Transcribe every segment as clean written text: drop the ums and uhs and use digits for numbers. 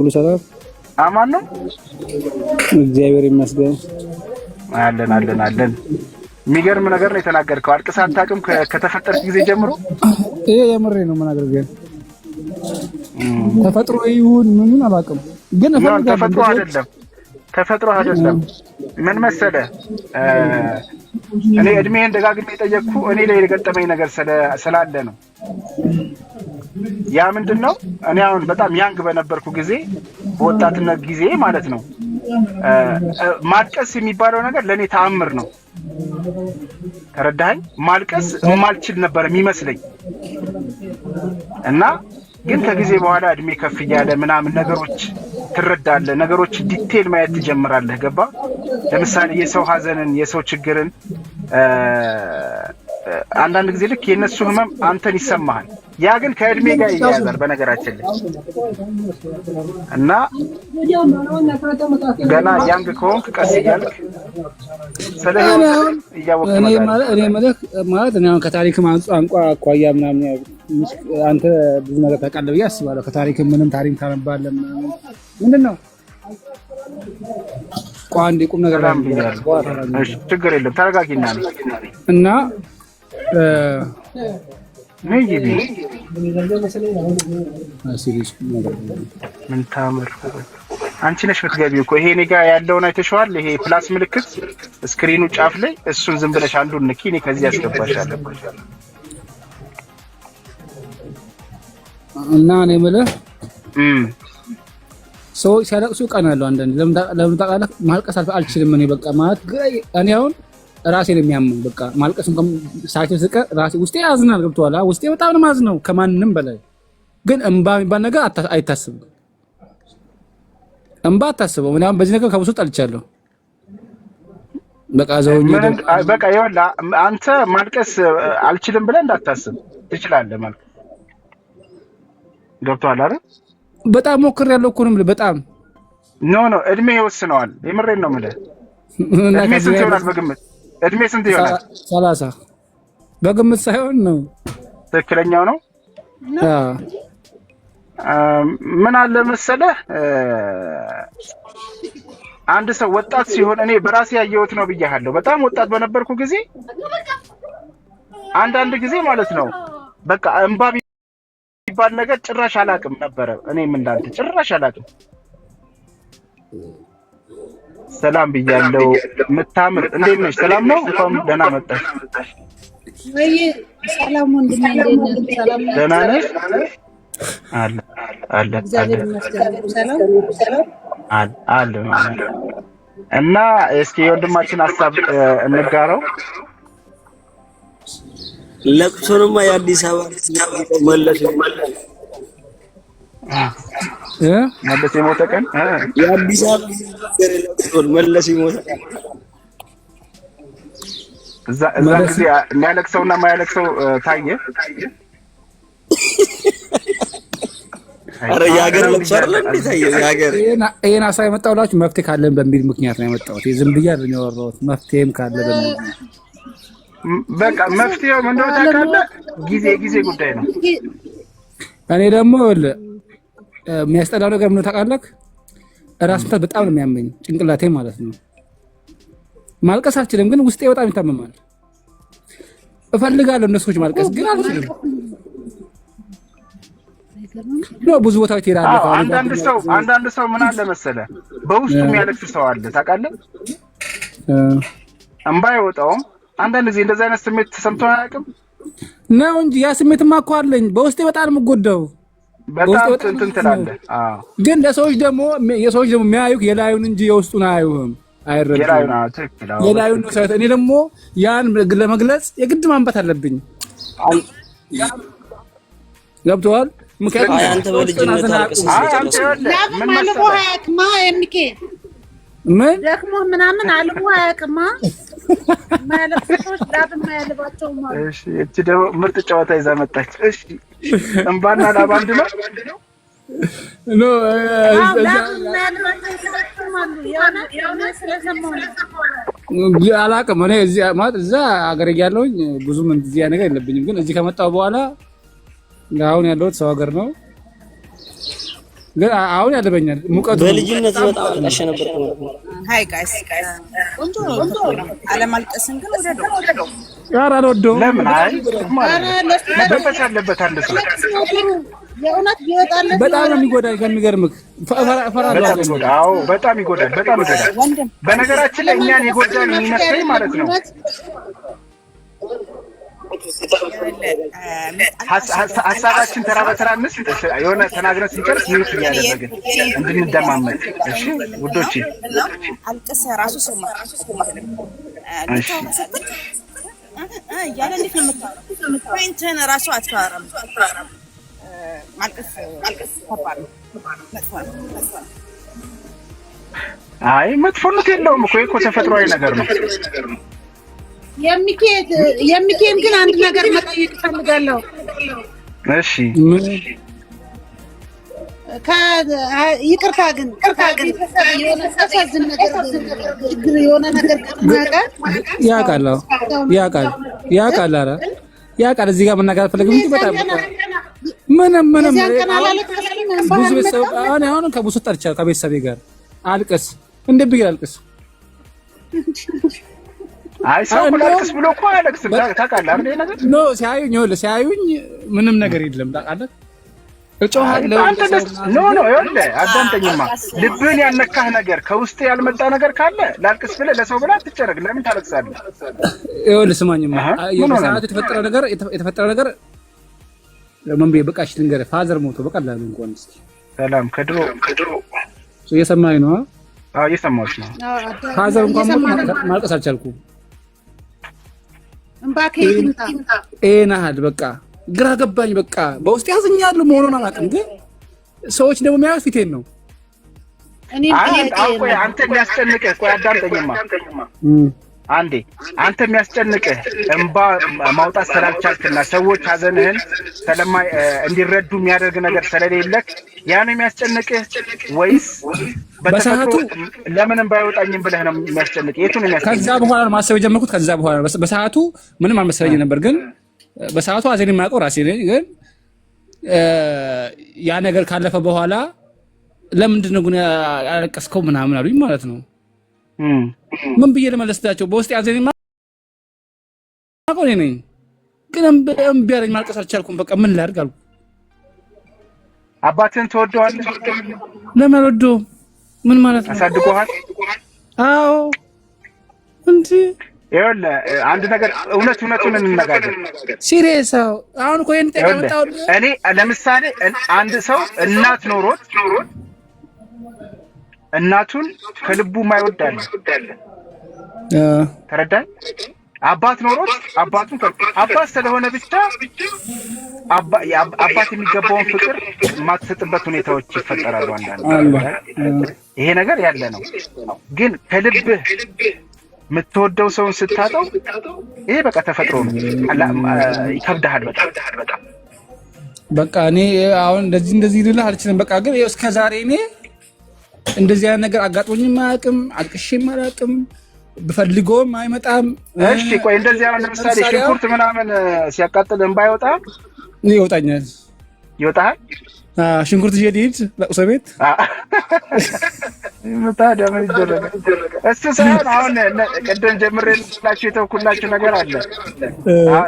ሁሉ ሰላም አማን ነው። እግዚአብሔር ይመስገን። አለን። የሚገርም ነገር ነው የተናገርከው። አልቅሰህ አታውቅም ከተፈጠርክ ጊዜ ጀምሮ? ይሄ የምሬ ነው መናገር ግን ተፈጥሮ ይሁን ምኑን አላውቅም፣ ግን ተፈጥሮ አይደለም። ምን መሰለህ እኔ እድሜን ደጋግሜ የጠየቅኩ እኔ ላይ የገጠመኝ ነገር ስላለ ነው። ያ ምንድነው? እኔ አሁን በጣም ያንግ በነበርኩ ጊዜ በወጣትነት ጊዜ ማለት ነው ማልቀስ የሚባለው ነገር ለኔ ተአምር ነው። ተረዳኸኝ? ማልቀስ ማልችል ነበር የሚመስለኝ እና ግን ከጊዜ በኋላ እድሜ ከፍ እያለ ምናምን ነገሮች ትረዳለህ፣ ነገሮች ዲቴል ማየት ትጀምራለህ። ገባ? ለምሳሌ የሰው ሀዘንን፣ የሰው ችግርን አንዳንድ ጊዜ ልክ የነሱ ህመም አንተን ይሰማሃል። ያ ግን ከእድሜ ጋር ይያያዛል በነገራችን ላይ እና ገና ያንግ ከሆንክ ቀስ እያልክ ስለዚህ እያወቅህ ማለት እኔ አሁን ከታሪክም አንቋ አኳያ ምናምን አንተ ብዙ ነገር ታውቃለህ ብዬ አስባለሁ። ከታሪክም ምንም ታሪክ ታነባለህ ምናምን ምንድን ነው ቋንዴ ቁም ነገር ችግር የለም ተረጋጊና እና ምን ታምር አንቺ ነሽ የምትገቢው እኮ። ይሄ እኔ ጋር ያለውን አይተሽዋል? ይሄ ፕላስ ምልክት ስክሪኑ ጫፍ ላይ እሱን ዝም ብለሽ አንዱን ንኪ፣ እኔ ከዚህ አስገባሻለሁ። እና እኔ የምልህ ሰዎች ሲያለቅሱ ቀናለሁ። አንዳንዴ ለምን ታውቃለህ? ማልቀስ አልችልም እኔ በቃ ማለት እኔ አሁን ራሴን የሚያመው በቃ ማልቀስ እንኳን ሳይት ስቀር ራሴ ውስጤ ያዝናል። ገብቶሃል? ውስጤ በጣም ነው ማዝነው ከማንንም በላይ። ግን እንባ የሚባል ነገር አይታስብም። እንባ አታስበው። ምናምን በዚህ ነገር ከብዙ ጠልቻለሁ። በቃ ዘውኝ በቃ ይኸውልህ አንተ ማልቀስ አልችልም ብለህ እንዳታስብ፣ ትችላለህ ማልቀስ። ገብቶሃል አይደል? በጣም ሞክሬያለሁ እኮ ነው የምልህ። በጣም ኖ እድሜ ይወስነዋል። የምሬን ነው የምልህ። እድሜ ስንት ይሆናል በግምት? እድሜ ስንት ይሆናል? 30 በግምት ሳይሆን ነው። ትክክለኛው ነው። ምን አለ መሰለህ አንድ ሰው ወጣት ሲሆን እኔ በራሴ ያየሁት ነው ብያለሁ። በጣም ወጣት በነበርኩ ጊዜ አንዳንድ ጊዜ ማለት ነው በቃ እንባ የሚባል ነገር ጭራሽ አላውቅም ነበረ። እኔም እንዳንተ ጭራሽ አላውቅም። ሰላም ብያለሁ። የምታምር እንዴት ነሽ? ሰላም ነው? እንኳን ደህና መጣሽ። ወይ ሰላም ወንድሜ፣ እንዴት ነህ? ሰላም ነህ? ደህና ነሽ? አለ እግዚአብሔር ይመስገን። ሰላም አለ እና እስኪ የወንድማችን ሀሳብ እንጋራው። ለቅሶንማ የአዲስ አበባ መለስ የሞተ ቀን የአዲስ አበባ መለስ የሞተ እዛ ጊዜ የሚያለቅሰውና የማያለቅሰው ታየ። አረ የሀገር ለቅሶ አይደለም እንዴ ታየው? የሀገር ይሄን ሀሳብ የመጣሁላችሁ መፍትሄ ካለን በሚል ምክንያት ነው የመጣሁት። ዝም ብዬ አይደለም ያወራሁት። መፍትሄም ካለ በሚል በቃ መፍትሄው ምን እንደሆነ ታውቃለህ? ጊዜ ጉዳይ ነው። እኔ ደግሞ የሚያስጠላው ነገር ምን ታውቃለህ? ራስ ምታት በጣም ነው የሚያመኝ ጭንቅላቴ ማለት ነው። ማልቀስ አልችልም፣ ግን ውስጤ በጣም ይታመማል። እፈልጋለሁ እነሱ ማልቀስ ግን አልችልም። ነው ብዙ ቦታዎች ትሄዳለህ። አንዳንድ ሰው ምን አለ መሰለህ በውስጡ የሚያለቅስ ሰው አለ ታውቃለህ? እንባ አይወጣውም። አንዳንድ ጊዜ እንደዛ አይነት ስሜት ተሰምቶ አያውቅም ነው እንጂ ያ ስሜትማ እኮ አለኝ። በውስጤ በጣም የምጎዳው በጣም እንትን ትላለህ። ግን ለሰዎች ደግሞ የሚያዩት የላዩን እንጂ የውስጡን አያዩህም፣ አይረዱም። የላዩን ነው ሳይሆን እኔ ደግሞ ያን ለመግለጽ የግድ ማንባት አለብኝ። ገብቶሃል? ምክንያቱም አንተ በልጅነት አልቀስ ምን አልቦ አያውቅማ የሚኬድ ምን ደክሞ ምናምን አልቦ አያውቅማ ማለት ሰዎች ዳግም ያለባቸው ማለት። እሺ እቺ ደግሞ ምርጥ ጨዋታ ይዛ መጣች። እሺ እንባና ላብ አንድ ነው ኖ አላውቅም። እኔ እዚህ ማለት እዛ ሀገር እያለሁኝ ብዙም እዚህ ነገር የለብኝም። ግን እዚህ ከመጣሁ በኋላ አሁን ያለሁት ሰው ሀገር ነው። ግን አሁን ያለበኛል ሙቀቱ በልጅነት በጣም አልቃሽ ነበር ማለት ነው። ሃይ ጋይስ ቆንጆ ነው። አለማልቀስን ግን ወደደው ኧረ አልወደውም። ለምን አይ መበጠስ አለበት አንድ ሰው የእውነት ቢወጣለት በጣም ነው የሚጎዳኝ። ከሚገርምህ እፈራለሁ። አዎ በጣም ይጎዳል፣ በጣም ይጎዳል። በነገራችን ላይ እኛን የጎዳን የሚመስለኝ ማለት ነው ሀሳባችን ተራ በተራ የሆነ ተናግረን ስንጨርስ ሚውት እያደረግን እንድንደማመጥ። እሺ ውዶቼ አልቀሰ ራሱ ሰው እያለ እንዴት ነው የምታወራው? ፖይንትን ራሱ አትፈራም። ማልቀስ ከባድ ነው፣ መጥፎ ነው። አይ መጥፎነት የለውም እኮ ተፈጥሯዊ ነገር ነው። የሚኬን ግን አንድ ነገር መጠየቅ እፈልጋለሁ። እሺ ይቅርታ ግን የሆነ አሳዝን ነገር ችግር የሆነ ነገር ያውቃል። እዚህ ጋር መናገር አልፈለግም እንጂ በጣም ምንም ብዙ ቤተሰብ አሁን ከብዙ ጠርቻለሁ ከቤተሰቤ ጋር አልቅስ እንደ ብዬ አልቅስ። አይ ሰው አልቅስ ብሎ እኮ አያለቅስም። ታውቃለህ አይደል? ነገር ኖ ሲያዩኝ ምንም ነገር የለም ታውቃለህ። እጮሃለሁ ኖ ይኸውልህ አዳምጠኝማ። ልብህን ያልነካህ ነገር ከውስጥ ያልመጣ ነገር ካለ ላልቅስ ብለህ ለሰው ብለህ አትጨረግ። ለምን ታለቅሳለህ? ይኸውልህ ስማኝማ የሰዓት የተፈጠረ ነገር ምን ብዬ በቃሽ ልንገርህ። ፋዘር ሞቶ በቀላሉ እንኳን እስኪ ሰላም ከድሮ እየሰማኸኝ ነው? አዎ እየሰማሁሽ ነው። ፋዘር እንኳን ሞቶ ማልቀስ አልቻልኩም። እምባኬ ናህል በቃ ግራ ገባኝ። በቃ በውስጥ ያዝኛለሁ መሆኑን አላውቅም፣ ግን ሰዎች ደግሞ የሚያዩት ፊቴን ነው። አንተ የሚያስጨንቅህ ቆይ አዳምጠኝማ አንዴ። አንተ የሚያስጨንቅህ እንባ ማውጣት ስላልቻልክና ሰዎች ሀዘንህን እንዲረዱ የሚያደርግ ነገር ስለሌለክ ያ ነው የሚያስጨንቅህ ወይስ በሰዓቱ ለምን እንባ አይወጣኝም ብለህ ነው የሚያስጨንቅህ? የቱን የሚያስጨንቅህ? ከዛ በኋላ ነው ማሰብ የጀመርኩት። ከዛ በኋላ በሰዓቱ ምንም አልመሰለኝ ነበር፣ ግን በሰዓቱ ሀዘን የማያውቀው ራሴ ነኝ። ግን ያ ነገር ካለፈ በኋላ ለምንድን ነው ግን ያለቀስከው ምናምን አሉኝ ማለት ነው። ምን ብዬ ልመለስላቸው? በውስጥ ሀዘን የማያውቀው እኔ ነኝ፣ ግን እምቢ አለኝ። ማልቀስ አልቻልኩም። በቃ ምን ላድርግ አልኩ። አባትህን ትወደዋለህ? ለምን አልወደውም? ምን ማለት ነው? አሳድጎሃል? አዎ እንዴ ይኸውልህ አንድ ነገር እውነቱን እንነጋገር። ሲሪየስ አሁን እኮ ይሄን ተቀምጣው እኔ ለምሳሌ አንድ ሰው እናት ኖሮት እናቱን ከልቡ ማይወድ አለ። ተረዳኝ? አባት ኖሮት አባት ስለሆነ ብቻ አባት የሚገባውን ፍቅር የማትሰጥበት ሁኔታዎች ይፈጠራሉ አንዳንድ። ይሄ ነገር ያለ ነው። ግን ከልብህ የምትወደው ሰውን ስታጠው ይሄ በቃ ተፈጥሮ ነው። ይከብድሃል በጣም። በቃ እኔ አሁን እንደዚህ ልልህ አልችልም። በቃ ግን እስከ ዛሬ እኔ እንደዚህ አይነት ነገር አጋጥሞኝም አያውቅም፣ አልቅሼም አላውቅም፣ ብፈልገውም አይመጣም። እሺ ቆይ እንደዚህ አሁን ለምሳሌ ሽንኩርት ምናምን ሲያቃጥል እንባ አይወጣም? ይወጣኛል። ይወጣል? ሽንኩርት ይዤ ልሂድ ለቅሶ ቤት ታዲያ ምን ይደረጋል? እሱ ሳይሆን አሁን ቅድም ጀምሬላችሁ የተውኩላችሁ ነገር አለ።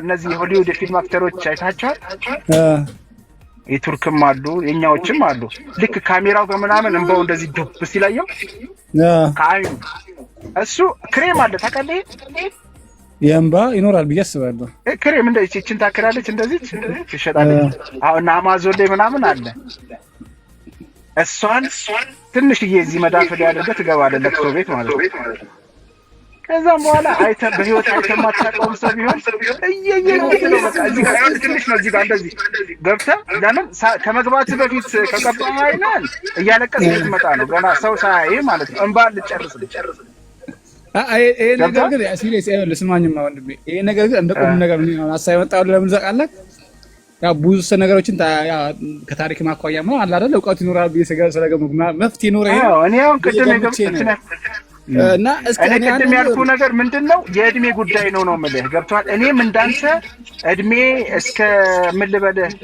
እነዚህ የሆሊውድ የፊልም አክተሮች አይታችኋል? የቱርክም አሉ የኛዎችም አሉ። ልክ ካሜራው ከምናምን እንባው እንደዚህ ዱብ ሲላየው ከአይኑ እሱ ክሬም አለ ታውቃለህ? የእንባ ይኖራል ብዬ አስባለሁ። ክሬም እንደዚህ እቺን ታክላለች እንደዚህ ትሸጣለች። አሁን አማዞን ላይ ምናምን አለ። እሷን ትንሽዬ እዚህ መዳፍ ላይ አድርገህ ትገባለህ ለቅሶ ቤት ማለት ነው። ከዛም በኋላ በህይወት የማታውቀውም ሰው ቢሆን ነው በቃ እዚህ ጋር ትንሽ ነው እዚህ ጋር እንደዚህ ገብተህ ለምን ከመግባትህ በፊት ከቀባህ አይናል እያለቀስክ ልትመጣ ነው ገና ሰው ሳያይህ ማለት ነው። እንባ ልጨርስ ይሄ ነገር ግን ሲሪየስ አይደለም። ስማኝማ ወንድሜ ይሄ ነገር ግን እንደ ቁም ነገር ነው ሀሳብ የመጣው ለምን ዘቃለህ? ያው ብዙ ነገሮችን ከታሪክ ማኳያ ነው አለ አይደል? እውቀት ይኖራል ብዬ ስለገመትኩ መፍትሄ ይኖራል። እኔ አሁን ቅድም እና እኔ ቅድም ያልኩ ነገር ምንድነው የእድሜ ጉዳይ ነው የምልህ። ገብቶሃል? እኔም እንዳንተ እድሜ እስከ ምን ልበልህ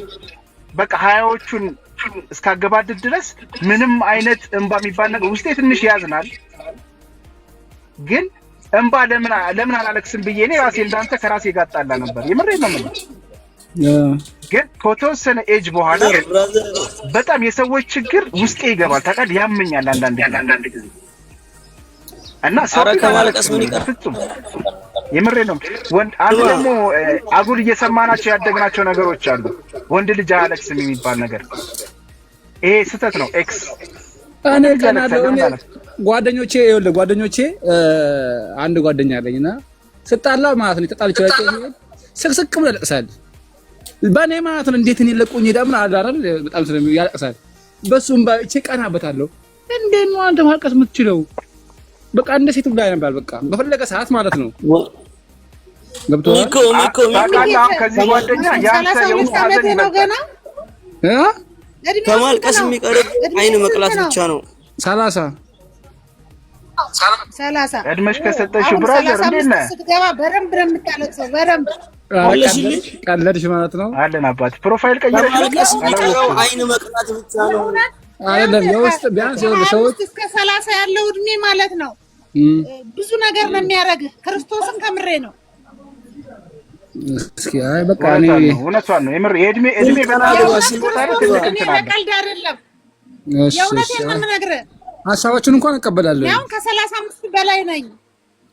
በቃ ሀያዎቹን እስካገባድድ ድረስ ምንም አይነት እንባ የሚባል ነገር ውስጤ ትንሽ ያዝናል። ግን እንባ ለምን አላለቅስም ብዬ እኔ ራሴ እንዳንተ ከራሴ ጋር ጣላ ነበር። የምሬን ነው የምልህ። ግን ከተወሰነ ኤጅ በኋላ በጣም የሰዎች ችግር ውስጤ ይገባል። ታውቃለህ፣ ያመኛል አንዳንድ ጊዜ እና ሰው ከማለቀስ ምን ይቀር ፍጹም የምሬን ነው። አንድ ደግሞ አጉል እየሰማናቸው ያደግናቸው ነገሮች አሉ። ወንድ ልጅ አያለቅስም የሚባል ነገር ይሄ ስህተት ነው። ኤክስ እኔ ጓደኞቼ አንድ ጓደኛ አለኝና ስጣላ ማለት ነው ተጣልቼ ስቅስቅ ብሎ ያለቅሳል። በእኔ ማለት ነው እንዴት እኔ ለቁኝ ደምና አዳረል በጣም ያለቅሳል። በሱም ባይቼ ቀናበታለሁ። እንዴት ነው አንተ ማልቀስ የምትችለው? በቃ እንደ ሴት ብላ ነበር። በቃ በፈለገ ሰዓት ማለት ነው ገብቶሃል እኮ ከዚህ ጓደኛ ያንተ የውስጥ ሀዘን ይበልጣል። ከማልቀስ የሚቀርብ አይን መቅላት ብቻ ነው። 30 እድሜሽ ከሰጠሽው ብራዘር እንዴት ነህ? ስትገባ በረምብ ነው የምታለቅሰው። በረምብ ቀለድሽ ማለት ነው። አለን አባት ፕሮፋይል ቀይረሽ አይን መቅላት ብቻ ነው። አይደለም የውስጥ ቢያንስ ሰዎች እስከ 30 ያለው እድሜ ማለት ነው ብዙ ነገር ነው የሚያደርግህ። ክርስቶስን ከምሬ ነው። እስኪ አይ በቃ እኔ እውነቷን ነው የምር የእድሜ በጣም ቀልድ አይደለም። እሺ የእውነቴን ነው የምነግርህ። ሀሳባችሁን እንኳን እቀበላለሁ። ያው ከ35 በላይ ነኝ።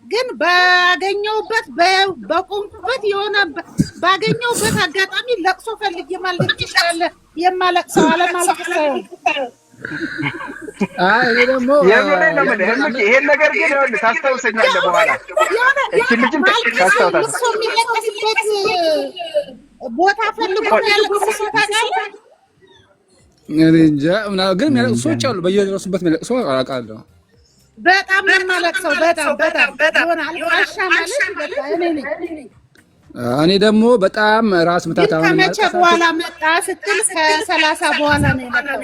ግን ባገኘውበት በቆምኩበት የሆነ ባገኘውበት አጋጣሚ ለቅሶ ፈልጌ ማለት ይችላል። የማለቅሰው አለማለቅስ ሳይሆን እኔ ደግሞ ይሄን ነገር ግን ይኸውልህ ታስታውሰኛለህ በኋላ እቺ ልጅም ታስታውሳለህ። ሰው የሚለቅስበት ቦታ ፈልጎ ያለቅስ ታውቃለህ። እኔ እንጃ ግን የሚያለቅሱ ሰዎች አሉ። በየደረሱበት የሚያለቅሱ አውቃለሁ። በጣም የማለቅሰው በጣም የሆነ አልቃሻ ማለት በቃ እኔ ነኝ። እኔ ደግሞ በጣም ራስ ምታት አሁን ከመቼ በኋላ መጣ ስትል ከ30 በኋላ ነው የመጣው።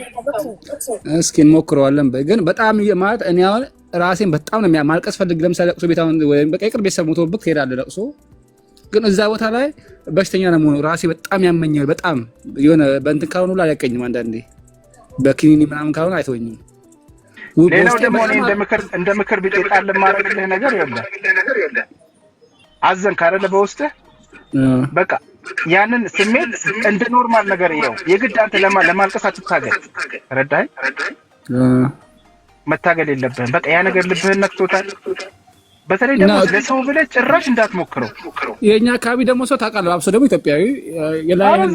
እስኪ እንሞክረዋለን። ግን በጣም ማለት እኔ አሁን ራሴን በጣም ነው ማልቀስ ፈልግ። ለምሳሌ ለቅሶ ቤት አሁን ወይም በቃ የቅርብ ቤተሰብ ሞቶብህ ትሄዳለህ ለቅሶ። ግን እዛ ቦታ ላይ በሽተኛ ነው የምሆነው። ራሴ በጣም ያመኛል። በጣም የሆነ በእንትን ካልሆነ ሁላ አያቀኝም። አንዳንዴ በክኒኒ ምናምን ካልሆነ አይተወኝም። ሌላው ደግሞ እኔ እንደ ምክር ቢጤጣል ማድረግልህ ነገር የለም። አዘንክ አይደለ በውስጥህ በቃ ያንን ስሜት እንደ ኖርማል ነገር ይኸው የግድ አንተ ለማልቀስ አትታገል። ረዳኸኝ? መታገል የለብህም። በቃ ያ ነገር ልብህን ነክቶታል። በተለይ ደግሞ ለሰው ብለህ ጭራሽ እንዳትሞክረው። የኛ አካባቢ ደግሞ ሰው ታውቃለህ፣ አብሶ ደግሞ ኢትዮጵያዊ የላይን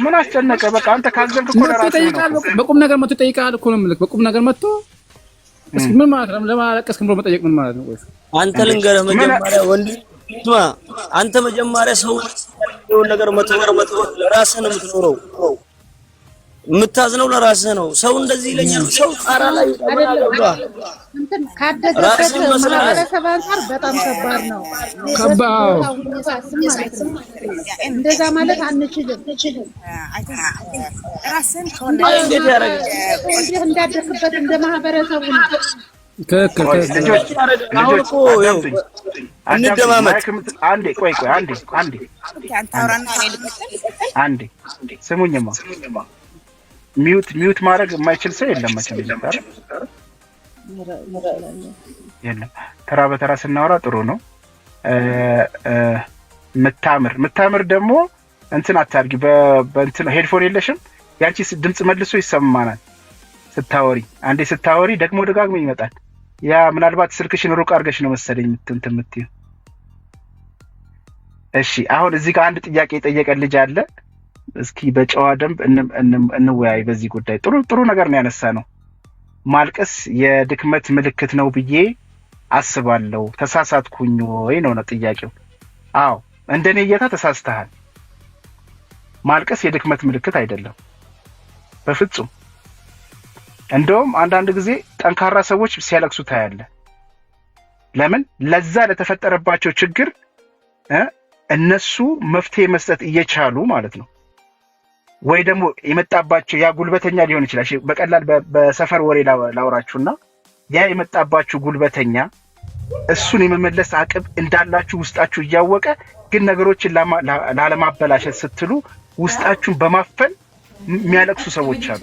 ምን አስጨነቀ? በቃ አንተ ካዘንክ እኮ ለራስህ ነው። በቁም ነገር መጥቶ ይጠይቃል እኮ ነው የምልህ። በቁም ነገር መጥቶ እስኪ ምን ማለት ነው ለማለቀስ ብሎ መጠየቅ ምን ማለት ነው? አንተ ልንገርህ መጀመሪያ ወንድ አንተ መጀመሪያ ሰው የሆነ ነገር መጥቶ ለራስህ ነው የምትኖረው። የምታዝነው ለራስህ ነው። ሰው እንደዚህ ይለኛል። ሰው ጣራ ላይ እንትን ካደገበት ማህበረሰብ አንፃር በጣም ከባድ ነው። እንደዛ ማለት አንችልም። ራስን እንዳደግበት እንደ ማህበረሰቡ ነው። ልጆች እንደማመጥ አንዴ ቆይ አንዴ ስሙኝማ። ሚውት ማድረግ የማይችል ሰው የለም መቼም የለም። ተራ በተራ ስናወራ ጥሩ ነው። ምታምር ደግሞ እንትን አታርጊ። በእንትን ሄድፎን የለሽም? ያንቺ ድምጽ መልሶ ይሰማናል ስታወሪ። አንዴ ስታወሪ ደግሞ ደጋግሞ ይመጣል። ያ ምናልባት ስልክሽን ሩቅ አድርገሽ ነው መሰለኝ እንትን የምትይው። እሺ አሁን እዚህ ጋር አንድ ጥያቄ የጠየቀን ልጅ አለ። እስኪ በጨዋ ደንብ እንወያይ በዚህ ጉዳይ። ጥሩ ነገር ነው ያነሳ ነው። ማልቀስ የድክመት ምልክት ነው ብዬ አስባለሁ። ተሳሳትኩኝ ወይ ነው ጥያቄው? አዎ እንደኔ እይታ ተሳስተሃል። ማልቀስ የድክመት ምልክት አይደለም በፍጹም። እንደውም አንዳንድ ጊዜ ጠንካራ ሰዎች ሲያለቅሱ ታያለህ። ለምን? ለዛ ለተፈጠረባቸው ችግር እነሱ መፍትሄ መስጠት እየቻሉ ማለት ነው። ወይ ደግሞ የመጣባቸው ያ ጉልበተኛ ሊሆን ይችላል። በቀላል በሰፈር ወሬ ላውራችሁና ያ የመጣባችሁ ጉልበተኛ እሱን የመመለስ አቅም እንዳላችሁ ውስጣችሁ እያወቀ ግን ነገሮችን ላለማበላሸት ስትሉ ውስጣችሁን በማፈን የሚያለቅሱ ሰዎች አሉ።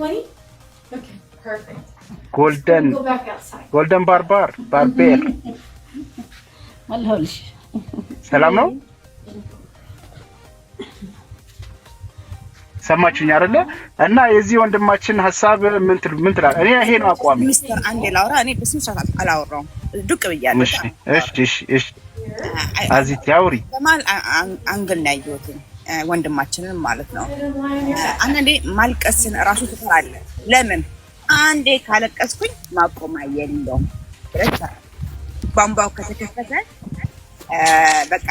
ጎልደን ባርቤር አለሁልሽ። ሰላም ነው? ሰማችሁኝ አይደለ? እና የዚህ ወንድማችን ሐሳብ ምን ትላለህ? እኔ ይሄ ነው አቋሚ። ሚስተር አንዴ ላውራ። እኔ በስም ሰዓት አላወራውም፣ ዱቅ ብያለሁ። እሺ አዚት ያውሪ። በማል አንግል ነው ያየሁት ወንድማችንን ማለት ነው። አንዴ ማልቀስን እራሱ ትፈራለህ። ለምን አንዴ ካለቀስኩኝ ማቆም የለውም ብለህ ቧንቧው ከተከፈተ በቃ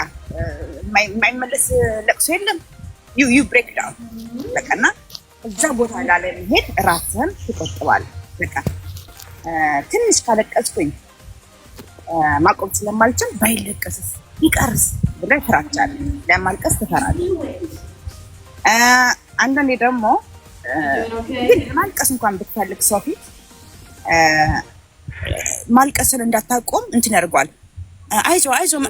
የማይመለስ ለቅሶ የለም። ዩ ብሬክ ዳውን በቃና እዛ ቦታ ላለመሄድ ራስህን ትቆጥባለህ። በቃ ትንሽ ካለቀስኩኝ ማቆም ስለማልችል ባይለቀስስ ይቀርስ ብለህ ትፈራቻለህ። ለማልቀስ ትፈራለህ። አንዳንዴ ደግሞ ግን ማልቀስ እንኳን ብትፈልግ ሰው ፊት ማልቀስን እንዳታቆም እንትን ያደርጓል። አይዞ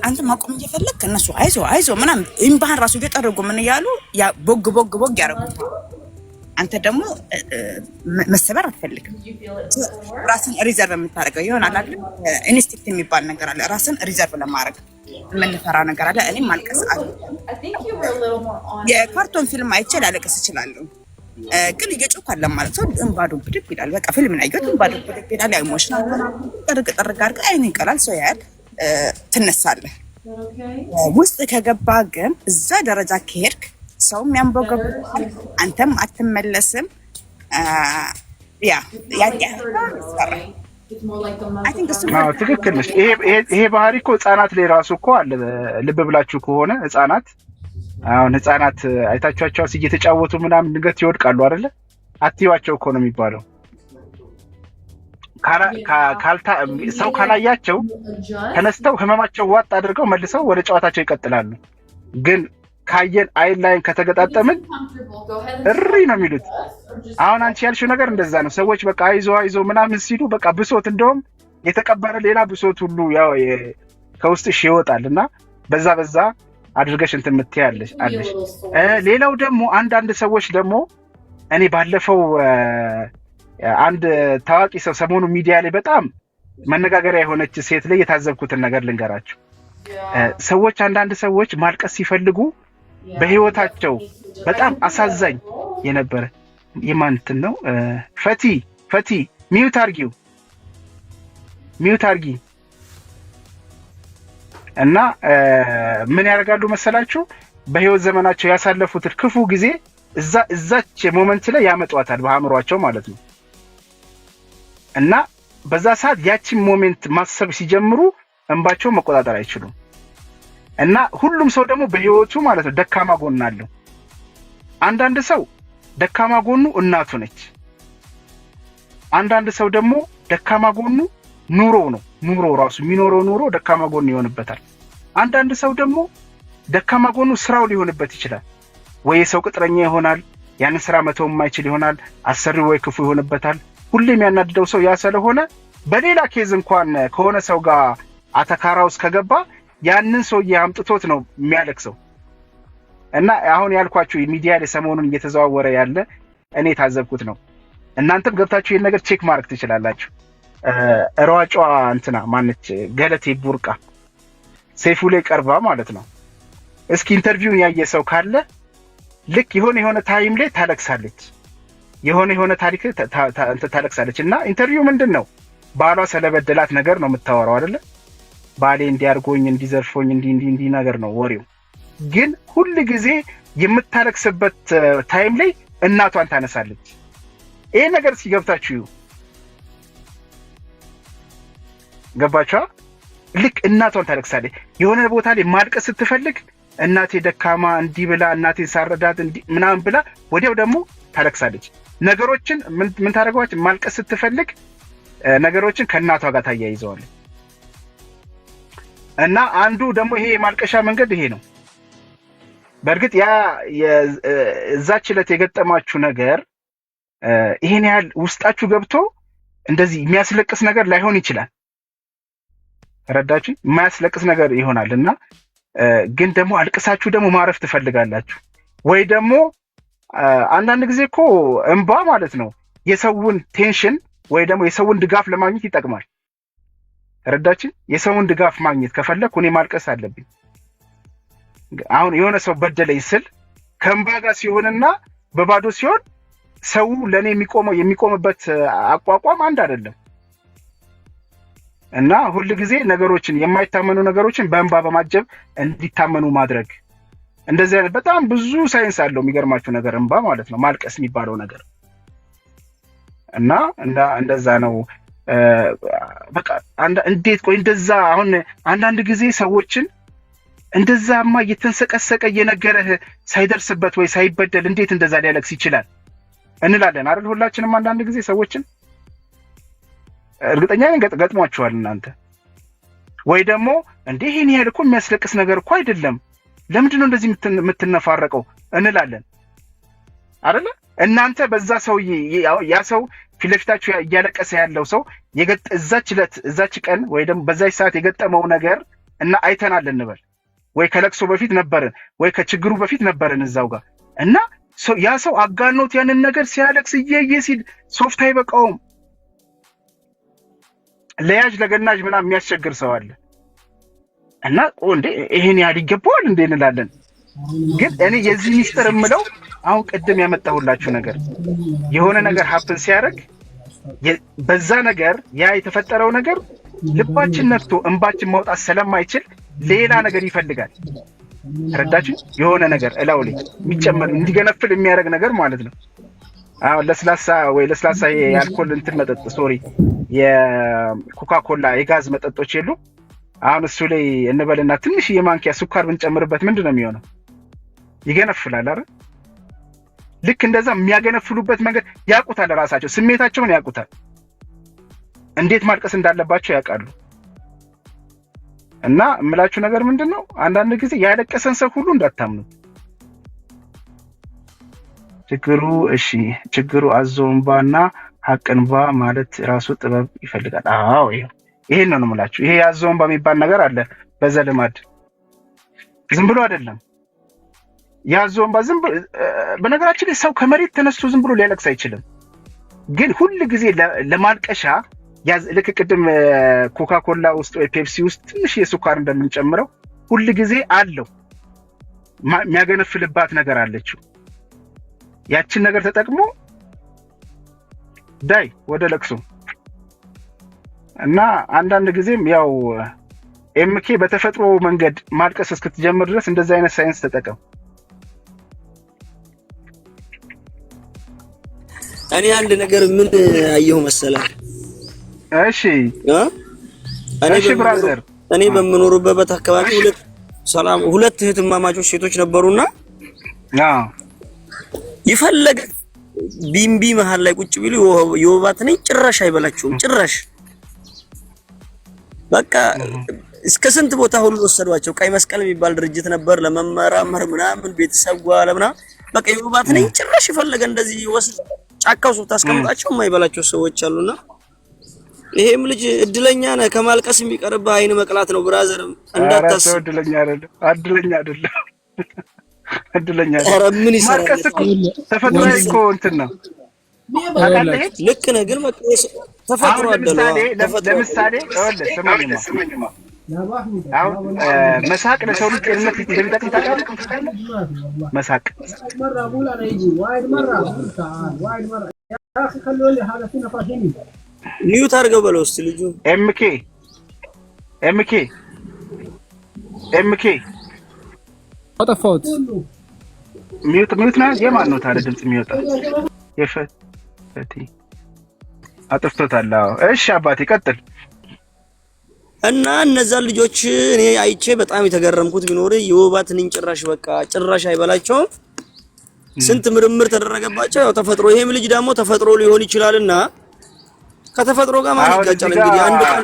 አንተ ማቆም እየፈለግክ እነሱ አይዞ ምናምን እምባህን ራሱ እየጠረጉ ምን እያሉ ቦግ ያደርጉት። አንተ ደግሞ መሰበር አትፈልግም። ራስን ሪዘርቭ የምታደርገው ይሆናል አይደል? ኢንስቲንክት የሚባል ነገር አለ። ራስን ሪዘርቭ ለማድረግ የምንፈራ ነገር አለ። እኔም ማልቀስ አለ። የካርቶን ፊልም አይቼ ላለቅስ እችላለሁ፣ ግን እየጮክ አለ ማለት ነው። እንባዶ ብድብ ይላል። በቃ ፊልም ላይ ግን እንባዶ ብድብ ይላል። ኢሞሽናል ጥርቅ አድርገህ አይን ይቀላል። ሰው ያያል፣ ትነሳለህ። ውስጥ ከገባ ግን እዛ ደረጃ ከሄድክ ሰውም ያንበገባል፣ አንተም አትመለስም። ትክክል ነሽ። ይሄ ባህሪ እኮ ህጻናት ላይ ራሱ እኮ አለ። ልብ ብላችሁ ከሆነ ህጻናት አይታችኋቸው እየተጫወቱ ምናምን ድንገት ይወድቃሉ አይደለ? አትይዋቸው እኮ ነው የሚባለው። ሰው ካላያቸው ተነስተው ህመማቸው ዋጥ አድርገው መልሰው ወደ ጨዋታቸው ይቀጥላሉ። ግን ካየን አይን ላይን ከተገጣጠምን እሪ ነው የሚሉት። አሁን አንቺ ያልሽው ነገር እንደዛ ነው። ሰዎች በቃ አይዞ ምናምን ሲሉ በቃ ብሶት፣ እንደውም የተቀበረ ሌላ ብሶት ሁሉ ያው ከውስጥሽ ይወጣል። እና በዛ አድርገሽ እንትን የምትያለሽ አለሽ። ሌላው ደግሞ አንዳንድ ሰዎች ደግሞ እኔ ባለፈው አንድ ታዋቂ ሰው ሰሞኑ ሚዲያ ላይ በጣም መነጋገሪያ የሆነች ሴት ላይ የታዘብኩትን ነገር ልንገራችሁ። አንዳንድ ሰዎች ማልቀስ ሲፈልጉ በህይወታቸው በጣም አሳዛኝ የነበረ የማንትን ነው። ፈቲ ሚውት አርጊ እና ምን ያደርጋሉ መሰላችሁ? በህይወት ዘመናቸው ያሳለፉትን ክፉ ጊዜ እዛች ሞመንት ላይ ያመጧታል በአእምሯቸው ማለት ነው። እና በዛ ሰዓት ያቺን ሞሜንት ማሰብ ሲጀምሩ እንባቸውን መቆጣጠር አይችሉም። እና ሁሉም ሰው ደግሞ በህይወቱ ማለት ነው ደካማ ጎን አለው። አንዳንድ ሰው ደካማ ጎኑ እናቱ ነች። አንዳንድ ሰው ደግሞ ደካማ ጎኑ ኑሮ ራሱ የሚኖረው ኑሮ ደካማ ጎኑ ይሆንበታል። አንዳንድ ሰው ደግሞ ደካማ ጎኑ ስራው ሊሆንበት ይችላል። ወይ የሰው ቅጥረኛ ይሆናል፣ ያን ስራ መተው የማይችል ይሆናል። አሰሪው ወይ ክፉ ይሆንበታል። ሁሌም የሚያናድደው ሰው ያ ስለሆነ በሌላ ኬዝ እንኳን ከሆነ ሰው ጋር አተካራ ውስጥ ከገባ ያንን ሰውዬ አምጥቶት ነው የሚያለቅሰው። እና አሁን ያልኳችሁ ሚዲያ ላይ ሰሞኑን እየተዘዋወረ ያለ እኔ የታዘብኩት ነው። እናንተም ገብታችሁ ይሄን ነገር ቼክ ማድረግ ትችላላችሁ። ሯጯ እንትና ማነች ገለቴ ቡርቃ ሰይፉ ላይ ቀርባ ማለት ነው። እስኪ ኢንተርቪውን ያየ ሰው ካለ ልክ የሆነ ታይም ላይ ታለቅሳለች፣ የሆነ ታሪክ ታለቅሳለች። እና ኢንተርቪው ምንድነው ባሏ ስለበደላት ነገር ነው የምታወራው አይደለ? ባሌ እንዲያርጎኝ እንዲዘርፎኝ እንዲ ነገር ነው ወሬው። ግን ሁሉ ጊዜ የምታለቅስበት ታይም ላይ እናቷን ታነሳለች። ይሄ ነገር ሲገብታችሁ ገባችኋ? ልክ እናቷን ታለቅሳለች። የሆነ ቦታ ላይ ማልቀስ ስትፈልግ እናቴ ደካማ እንዲህ ብላ እናቴን ሳረዳት ምናምን ብላ ወዲያው ደግሞ ታለቅሳለች። ነገሮችን ምን ታደርገዋለች? ማልቀስ ስትፈልግ ነገሮችን ከእናቷ ጋር ታያይዘዋለች። እና አንዱ ደግሞ ይሄ የማልቀሻ መንገድ ይሄ ነው። በእርግጥ ያ እዛች ዕለት የገጠማችሁ ነገር ይሄን ያህል ውስጣችሁ ገብቶ እንደዚህ የሚያስለቅስ ነገር ላይሆን ይችላል። ረዳችሁ? የማያስለቅስ ነገር ይሆናል። እና ግን ደግሞ አልቅሳችሁ ደግሞ ማረፍ ትፈልጋላችሁ። ወይ ደግሞ አንዳንድ ጊዜ እኮ እንባ ማለት ነው የሰውን ቴንሽን ወይ ደግሞ የሰውን ድጋፍ ለማግኘት ይጠቅማል። ረዳችን የሰውን ድጋፍ ማግኘት ከፈለኩ እኔ ማልቀስ አለብኝ። አሁን የሆነ ሰው በደለኝ ስል ከእንባ ጋር ሲሆንና በባዶ ሲሆን ሰው ለኔ የሚቆምበት አቋቋም አንድ አይደለም። እና ሁል ጊዜ ነገሮችን የማይታመኑ ነገሮችን በእንባ በማጀብ እንዲታመኑ ማድረግ እንደዚህ አይነት በጣም ብዙ ሳይንስ አለው። የሚገርማችሁ ነገር እንባ ማለት ነው ማልቀስ የሚባለው ነገር እና እንደዛ ነው። በቃ እንዴት ቆይ እንደዛ አሁን አንዳንድ ጊዜ ሰዎችን እንደዛማ እየተንሰቀሰቀ እየነገረህ ሳይደርስበት ወይ ሳይበደል እንዴት እንደዛ ሊያለቅስ ይችላል እንላለን አይደል? ሁላችንም አንዳንድ ጊዜ ሰዎችን እርግጠኛ ነኝ ገጥሟችኋል እናንተ። ወይ ደግሞ እንዴ ይሄን ያህል እኮ የሚያስለቅስ ነገር እኮ አይደለም፣ ለምንድን ነው እንደዚህ የምትነፋረቀው እንላለን አይደል? እናንተ በዛ ሰው ያ ሰው ፊት ለፊታችሁ እያለቀሰ ያለው ሰው እዛች ቀን ወይ ደግሞ በዛች ሰዓት የገጠመው ነገር እና አይተናል እንበል፣ ወይ ከለቅሶ በፊት ነበርን ወይ ከችግሩ በፊት ነበርን እዛው ጋር እና ያ ሰው አጋኖት ያንን ነገር ሲያለቅስ እየየ ሲል ሶፍት አይበቃውም፣ ለያዥ ለገናዥ ምናምን የሚያስቸግር ሰው አለ እና እንዴ ይሄን ያህል ይገባዋል እንዴ እንላለን። ግን እኔ የዚህ ሚስጥር የምለው አሁን ቅድም ያመጣሁላችሁ ነገር የሆነ ነገር ሀፕን ሲያደርግ በዛ ነገር ያ የተፈጠረው ነገር ልባችን ነክቶ እንባችን ማውጣት ስለማይችል ሌላ ነገር ይፈልጋል። ረዳችን የሆነ ነገር እላው ላይ የሚጨመር እንዲገነፍል የሚያደርግ ነገር ማለት ነው። አሁን ለስላሳ የአልኮል እንትን መጠጥ የኮካ ኮላ የጋዝ መጠጦች የሉ አሁን እሱ ላይ እንበልና ትንሽ የማንኪያ ስኳር ብንጨምርበት ምንድን ነው የሚሆነው? ይገነፍላል አይደል? ልክ እንደዛ የሚያገነፍሉበት መንገድ ያውቁታል፣ ራሳቸው ስሜታቸውን ያውቁታል፣ እንዴት ማልቀስ እንዳለባቸው ያውቃሉ። እና እምላችሁ ነገር ምንድነው አንዳንድ ጊዜ ያለቀሰን ሰው ሁሉ እንዳታምኑት። ችግሩ አዞ እንባና ሀቅ እንባ ማለት ራሱ ጥበብ ይፈልጋል። አዎ ይሄን ነው የምላችሁ። ይሄ የአዞ እንባ የሚባል ነገር አለ በዘልማድ ዝም ብሎ አይደለም። የአዞ እንባ በነገራችን ላይ ሰው ከመሬት ተነስቶ ዝም ብሎ ሊያለቅስ አይችልም። ግን ሁል ጊዜ ለማልቀሻ ልክ ቅድም ኮካ ኮላ ውስጥ ወይ ፔፕሲ ውስጥ ትንሽ የስኳር እንደምንጨምረው ሁል ጊዜ አለው የሚያገነፍልባት ነገር አለችው። ያችን ነገር ተጠቅሞ ዳይ ወደ ለቅሶ እና አንዳንድ ጊዜም ያው ኤምኬ በተፈጥሮ መንገድ ማልቀስ እስክትጀምር ድረስ እንደዚህ አይነት ሳይንስ ተጠቀም። እኔ አንድ ነገር ምን አየሁ መሰለህ? እሺ ብራዘር፣ እኔ በምኖርበት አካባቢ ሁለት እህትማማቾች ሴቶች ነበሩና ይፈለገ ቢምቢ መሃል ላይ ቁጭ ቢሉ የወባት ነኝ ጭራሽ አይበላቸውም። ጭራሽ በቃ እስከ ስንት ቦታ ሁሉ ወሰዷቸው። ቀይ መስቀል የሚባል ድርጅት ነበር ለመመራመር ምናምን ቤተሰብ ጋር ለምናምን በቃ የወባት ነኝ ጭራሽ ይፈለገ እንደዚህ ወስድ ጫካው ሰው ታስቀምጣቸው የማይበላቸው ሰዎች አሉና ይሄም ልጅ እድለኛ ነህ። ከማልቀስ የሚቀርብ አይን መቅላት ነው ብራዘር፣ እንዳታስብ። እድለኛ ኧረ ምን ይሰራል? ማልቀስ እኮ ተፈጥሯዊ እኮ እንትን ነው። ልክ ነህ፣ ግን ተፈጥሮ አይደለም። ለምሳሌ ስማኝማ፣ አሁን መሳቅ ለሰው ልጅ ጤንነት እንደሚጠቅም ታውቃለህ? መሳቅ ኒውት አድርገው በለው እስኪ ልጁ ኤምኬ አጠፋሁት። ሚውት ነው። የማን ነው ታዲያ ድምጽ የሚወጣው? የፈቲ አጥፍቶታል። እሺ አባቴ ቀጥል። እና እነዛን ልጆች እኔ አይቼ በጣም የተገረምኩት ቢኖር የወባት ነኝ ጭራሽ አይበላቸውም። ስንት ምርምር ተደረገባቸው። ያው ተፈጥሮ፣ ይሄም ልጅ ደግሞ ተፈጥሮ ሊሆን ይችላልና ከተፈጥሮ ጋር ማለት ይጋጫል። እንግዲህ አንድ ቀን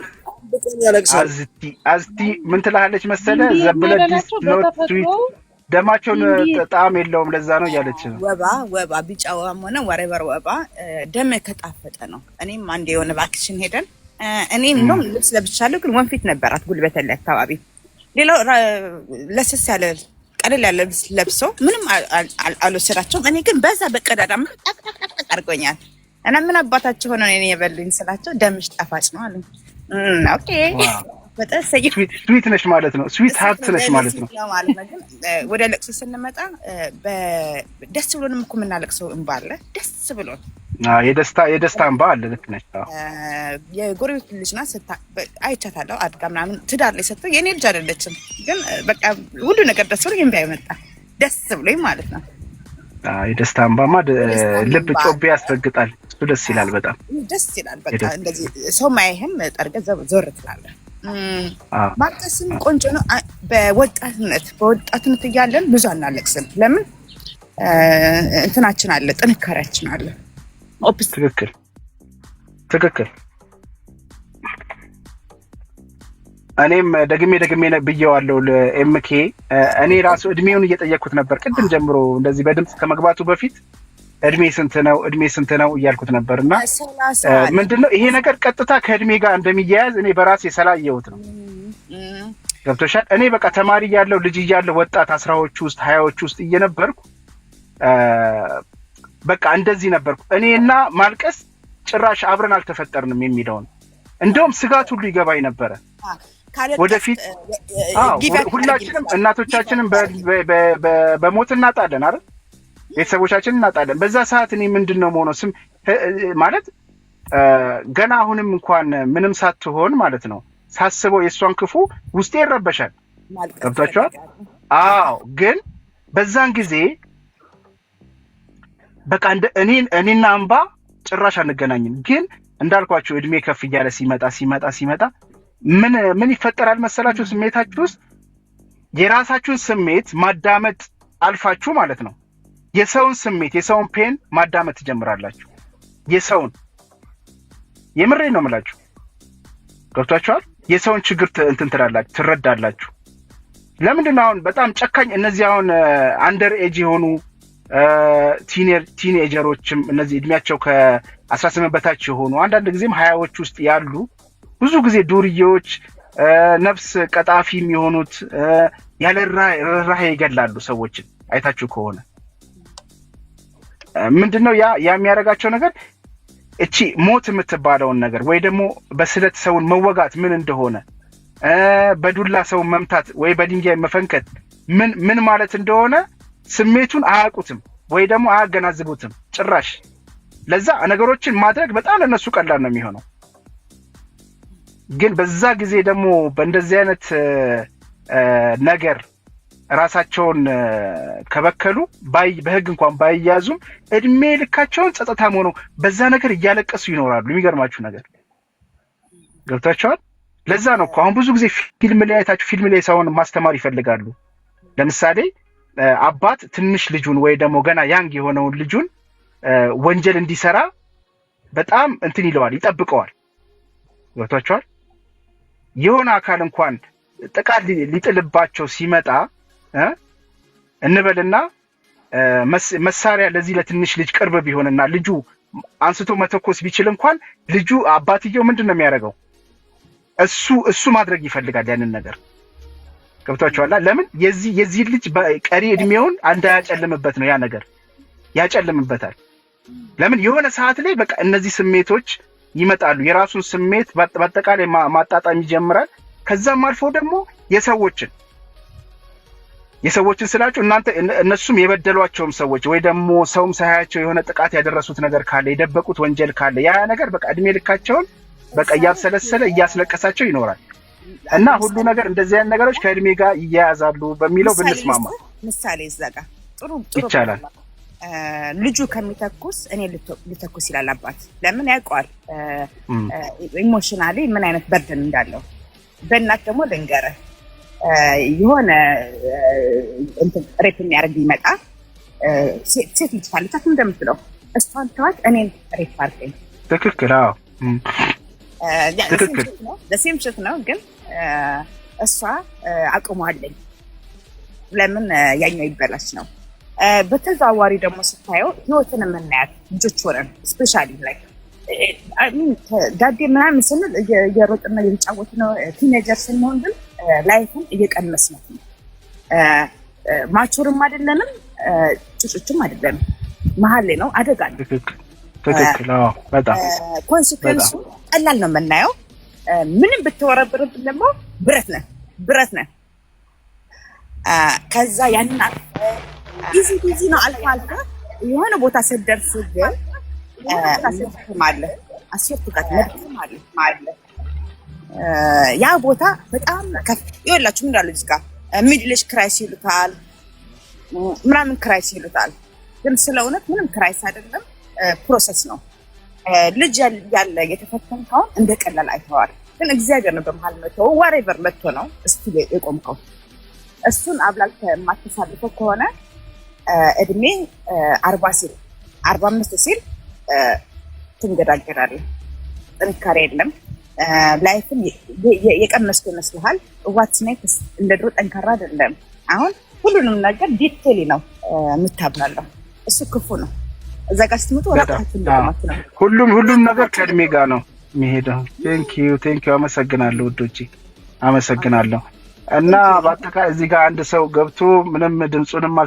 ያለቅሳል። አዝቲ ምን ትላለች መሰለህ? ዘብለዲስ ኖት ስዊት ደማቸውን ጣዕም የለውም ለዛ ነው እያለች ነው። ወባ ቢጫዋም ሆነ ወሬቨር ወባ ደም ከጣፈጠ ነው። እኔም አንድ የሆነ ቫኬሽን ሄደን እኔ እንደውም ልብስ ለብቻለሁ፣ ግን ወንፊት ነበራት ጉልበቴ ላይ አካባቢ። ሌላው ለስስ ያለ ቀለል ያለ ልብስ ለብሰው ምንም አልወሰዳቸውም። እኔ ግን በዛ በቀዳዳም ጠቅጠቅ አድርጎኛል እና ምን አባታቸው ሆነ እኔ የበሉኝ ስላቸው ደምሽ ጣፋጭ ነው አሉኝ። ኦኬ በጣም ስዊት ነሽ ማለት ነው። ስዊት ሃርት ነሽ ማለት ነው። ግን ወደ ለቅሶ ስንመጣ ደስ ብሎንም እኮ የምናለቅሰው እንባ አለ። ደስ ብሎን የደስታ እንባ አለ። ልክ ነሽ። የጎረቤት ልጅ ናት አይቻታለሁ። አድጋ ምናምን ትዳር ላይ ሰጥተው የኔ ልጅ አይደለችም፣ ግን በቃ ሁሉ ነገር ደስ ብሎኝ እንባ ይመጣ ደስ ብሎኝ ማለት ነው። የደስታ እንባማ ልብ ጮቤ ያስረግጣል። እሱ ደስ ይላል፣ በጣም ደስ ይላል። በቃ እንደዚህ ሰው ማይህም ጠርገህ ዞር ትላለህ። ማልቀስም ቆንጆ ነው። በወጣትነት እያለን ብዙ አናለቅስም። ለምን እንትናችን አለ፣ ጥንካሬያችን አለ። ትክክል። እኔም ደግሜ ብዬዋለሁ ለኤምኬ። እኔ ራሱ እድሜውን እየጠየቅኩት ነበር ቅድም ጀምሮ እንደዚህ በድምጽ ከመግባቱ በፊት እድሜ ስንት ነው እያልኩት ነበርና ምንድነው ይሄ ነገር ቀጥታ ከእድሜ ጋር እንደሚያያዝ እኔ በራሴ ስላየሁት ነው። ገብቶሻል? እኔ በቃ ተማሪ እያለሁ ልጅ እያለሁ ወጣት 10ዎቹ ውስጥ 20ዎቹ ውስጥ እየነበርኩ በቃ እንደዚህ ነበርኩ። እኔና ማልቀስ ጭራሽ አብረን አልተፈጠርንም የሚለውን እንደውም ስጋት ሁሉ ይገባኝ ነበረ። ወደፊት ሁላችንም እናቶቻችንን በሞት እናጣለን አይደል? ቤተሰቦቻችንን እናጣለን። በዛ ሰዓት እኔ ምንድነው መሆኑ ማለት ገና አሁንም እንኳን ምንም ሳትሆን ማለት ነው ሳስበው የእሷን ክፉ ውስጤ ይረበሻል። ገብቷችኋል? አዎ። ግን በዛን ጊዜ በቃ እኔና እንባ ጭራሽ አንገናኝም። ግን እንዳልኳችሁ እድሜ ከፍ እያለ ሲመጣ ምን ይፈጠራል መሰላችሁ? ስሜታችሁ ውስጥ የራሳችሁን ስሜት ማዳመጥ አልፋችሁ ማለት ነው የሰውን ስሜት የሰውን ፔን ማዳመጥ ትጀምራላችሁ። የምሬን ነው የምላችሁ። ገብቷችኋል? የሰውን ችግር እንትን ትላላችሁ፣ ትረዳላችሁ። ለምንድን ነው አሁን በጣም ጨካኝ እነዚህ አሁን አንደር ኤጅ የሆኑ ቲኔጀሮችም እነዚህ እድሜያቸው ከ18 በታች የሆኑ አንዳንድ ጊዜም 20ዎች ውስጥ ያሉ ብዙ ጊዜ ዱርዬዎች፣ ነፍስ ቀጣፊም የሆኑት ያለ ርህራሄ ይገላሉ ሰዎችን። አይታችሁ ከሆነ ምንድነው ያ የሚያደርጋቸው ነገር እቺ ሞት የምትባለውን ነገር ወይ ደግሞ በስለት ሰውን መወጋት ምን እንደሆነ በዱላ ሰውን መምታት ወይ በድንጋይ መፈንከት ምን ማለት እንደሆነ ስሜቱን አያውቁትም ወይ ደግሞ አያገናዝቡትም ጭራሽ። ለዛ ነገሮችን ማድረግ በጣም ለነሱ ቀላል ነው የሚሆነው። ግን በዛ ጊዜ ደግሞ በእንደዚህ አይነት ነገር ራሳቸውን ከበከሉ በህግ እንኳን ባይያዙም እድሜ ልካቸውን ጸጥታም ሆነው በዛ ነገር እያለቀሱ ይኖራሉ። የሚገርማችሁ ነገር ገብታችኋል? ለዛ ነው እኮ አሁን ብዙ ጊዜ ፊልም ላይ ሰውን ማስተማር ይፈልጋሉ። ለምሳሌ አባት ትንሽ ልጁን ወይ ደግሞ ገና ያንግ የሆነውን ልጁን ወንጀል እንዲሰራ በጣም እንትን ይለዋል፣ ይጠብቀዋል። ገብታችኋል? የሆነ አካል እንኳን ጥቃት ሊጥልባቸው ሲመጣ እንበልና መሳሪያ ለዚህ ለትንሽ ልጅ ቅርብ ቢሆንና ልጁ አንስቶ መተኮስ ቢችል እንኳን ልጁ አባትየው ምንድነው የሚያደርገው? እሱ ማድረግ ይፈልጋል ያንን ነገር። ገብቷችኋል? ለምን የዚህ ልጅ ቀሪ እድሜውን እንዳያጨልምበት ነው። ያ ነገር ያጨልምበታል። ለምን የሆነ ሰዓት ላይ በቃ እነዚህ ስሜቶች ይመጣሉ። የራሱን ስሜት በአጠቃላይ ማጣጣም ይጀምራል። ከዛም አልፎ ደግሞ የሰዎችን ስላችሁ እነሱም የበደሏቸውም ሰዎች ወይ ደግሞ ሰውም ሳያቸው የሆነ ጥቃት ያደረሱት ነገር ካለ የደበቁት ወንጀል ካለ ያ ነገር በቃ እድሜ ልካቸውን በቃ እያብሰለሰለ እያስለቀሳቸው ይኖራል። እና ሁሉ ነገር እንደዚህ አይነት ነገሮች ከእድሜ ጋር ይያያዛሉ በሚለው ብንስማማ ምሳሌ ዘጋ ጥሩ ይቻላል። ልጁ ከሚተኩስ እኔ ልተኩስ ይላል አባት። ለምን ያውቀዋል ኢሞሽናሊ ምን አይነት በርደን እንዳለው። በእናት ደግሞ ልንገርህ የሆነ እንትን ሬፕ የሚያደርግ ይመጣ ሴት ልጅ ካለቻት እንደምትለው እሷን ተዋት እኔን ሬፕ አድርገኝ። ትክክል። አዎ ትክክል ነው። ለሴም ሽት ነው። ግን እሷ አቅሟለኝ ለምን ያኛው ይበላሽ ነው። በተዘዋዋሪ ደግሞ ስታየው ህይወትን የምናያት ልጆች ሆነን ስፔሻሊ ላይ ዳዴ ምናምን ስንል እየሮጥን ነው እየተጫወትን ነው። ቲኔጀር ስንሆን ግን ላይፍን እየቀመስነት ነው። ማቹርም አይደለንም ጭጭጭም አይደለንም። መሀል ላይ ነው። አደጋ ነው። ትክክል። አዎ በጣም ኮንሲኩዌንሱ ቀላል ነው የምናየው። ምንም ብትወረብርብን ደግሞ ብረት ነህ። ከዛ ያንን ቢዚ ነው አልፋ የሆነ ቦታ ስትደርስ ግን መድከም አለ። ያ ቦታ በጣም ከፍ ይኸውላችሁ ምን እንዳሉ እዚህ ጋር ሚድልሽ ክራይስ ይሉታል ምናምን ክራይስ ይሉታል። ግን ስለ እውነት ምንም ክራይስ አይደለም፣ ፕሮሰስ ነው። ልጅ ያለ የተፈተንከውን እንደ ቀላል አይተዋል። ግን እግዚአብሔር ነው በመሀል መተው ዋሬቨር መጥቶ ነው እስቲ የቆምከው። እሱን አብላልተህ የማትሳልፈው ከሆነ እድሜ 40 ሲል 45 ሲል ትንገዳገዳለህ። ጥንካሬ የለም። ላይፍን የቀመስኩ ይመስልሃል። ዋትስ ኔክስት እንደ ድሮ ጠንካራ አይደለም። አሁን ሁሉንም ነገር ዲቴይል ነው የምታብላለው። እሱ ክፉ ነው። እዛ ጋር ስትመጡ ወራታችን እንደማት ነው። ሁሉም ነገር ከእድሜ ጋር ነው የሚሄደው። ቴንኪዩ አመሰግናለሁ ውዶቼ፣ አመሰግናለሁ። እና በአጠቃላይ እዚህ ጋር አንድ ሰው ገብቶ ምንም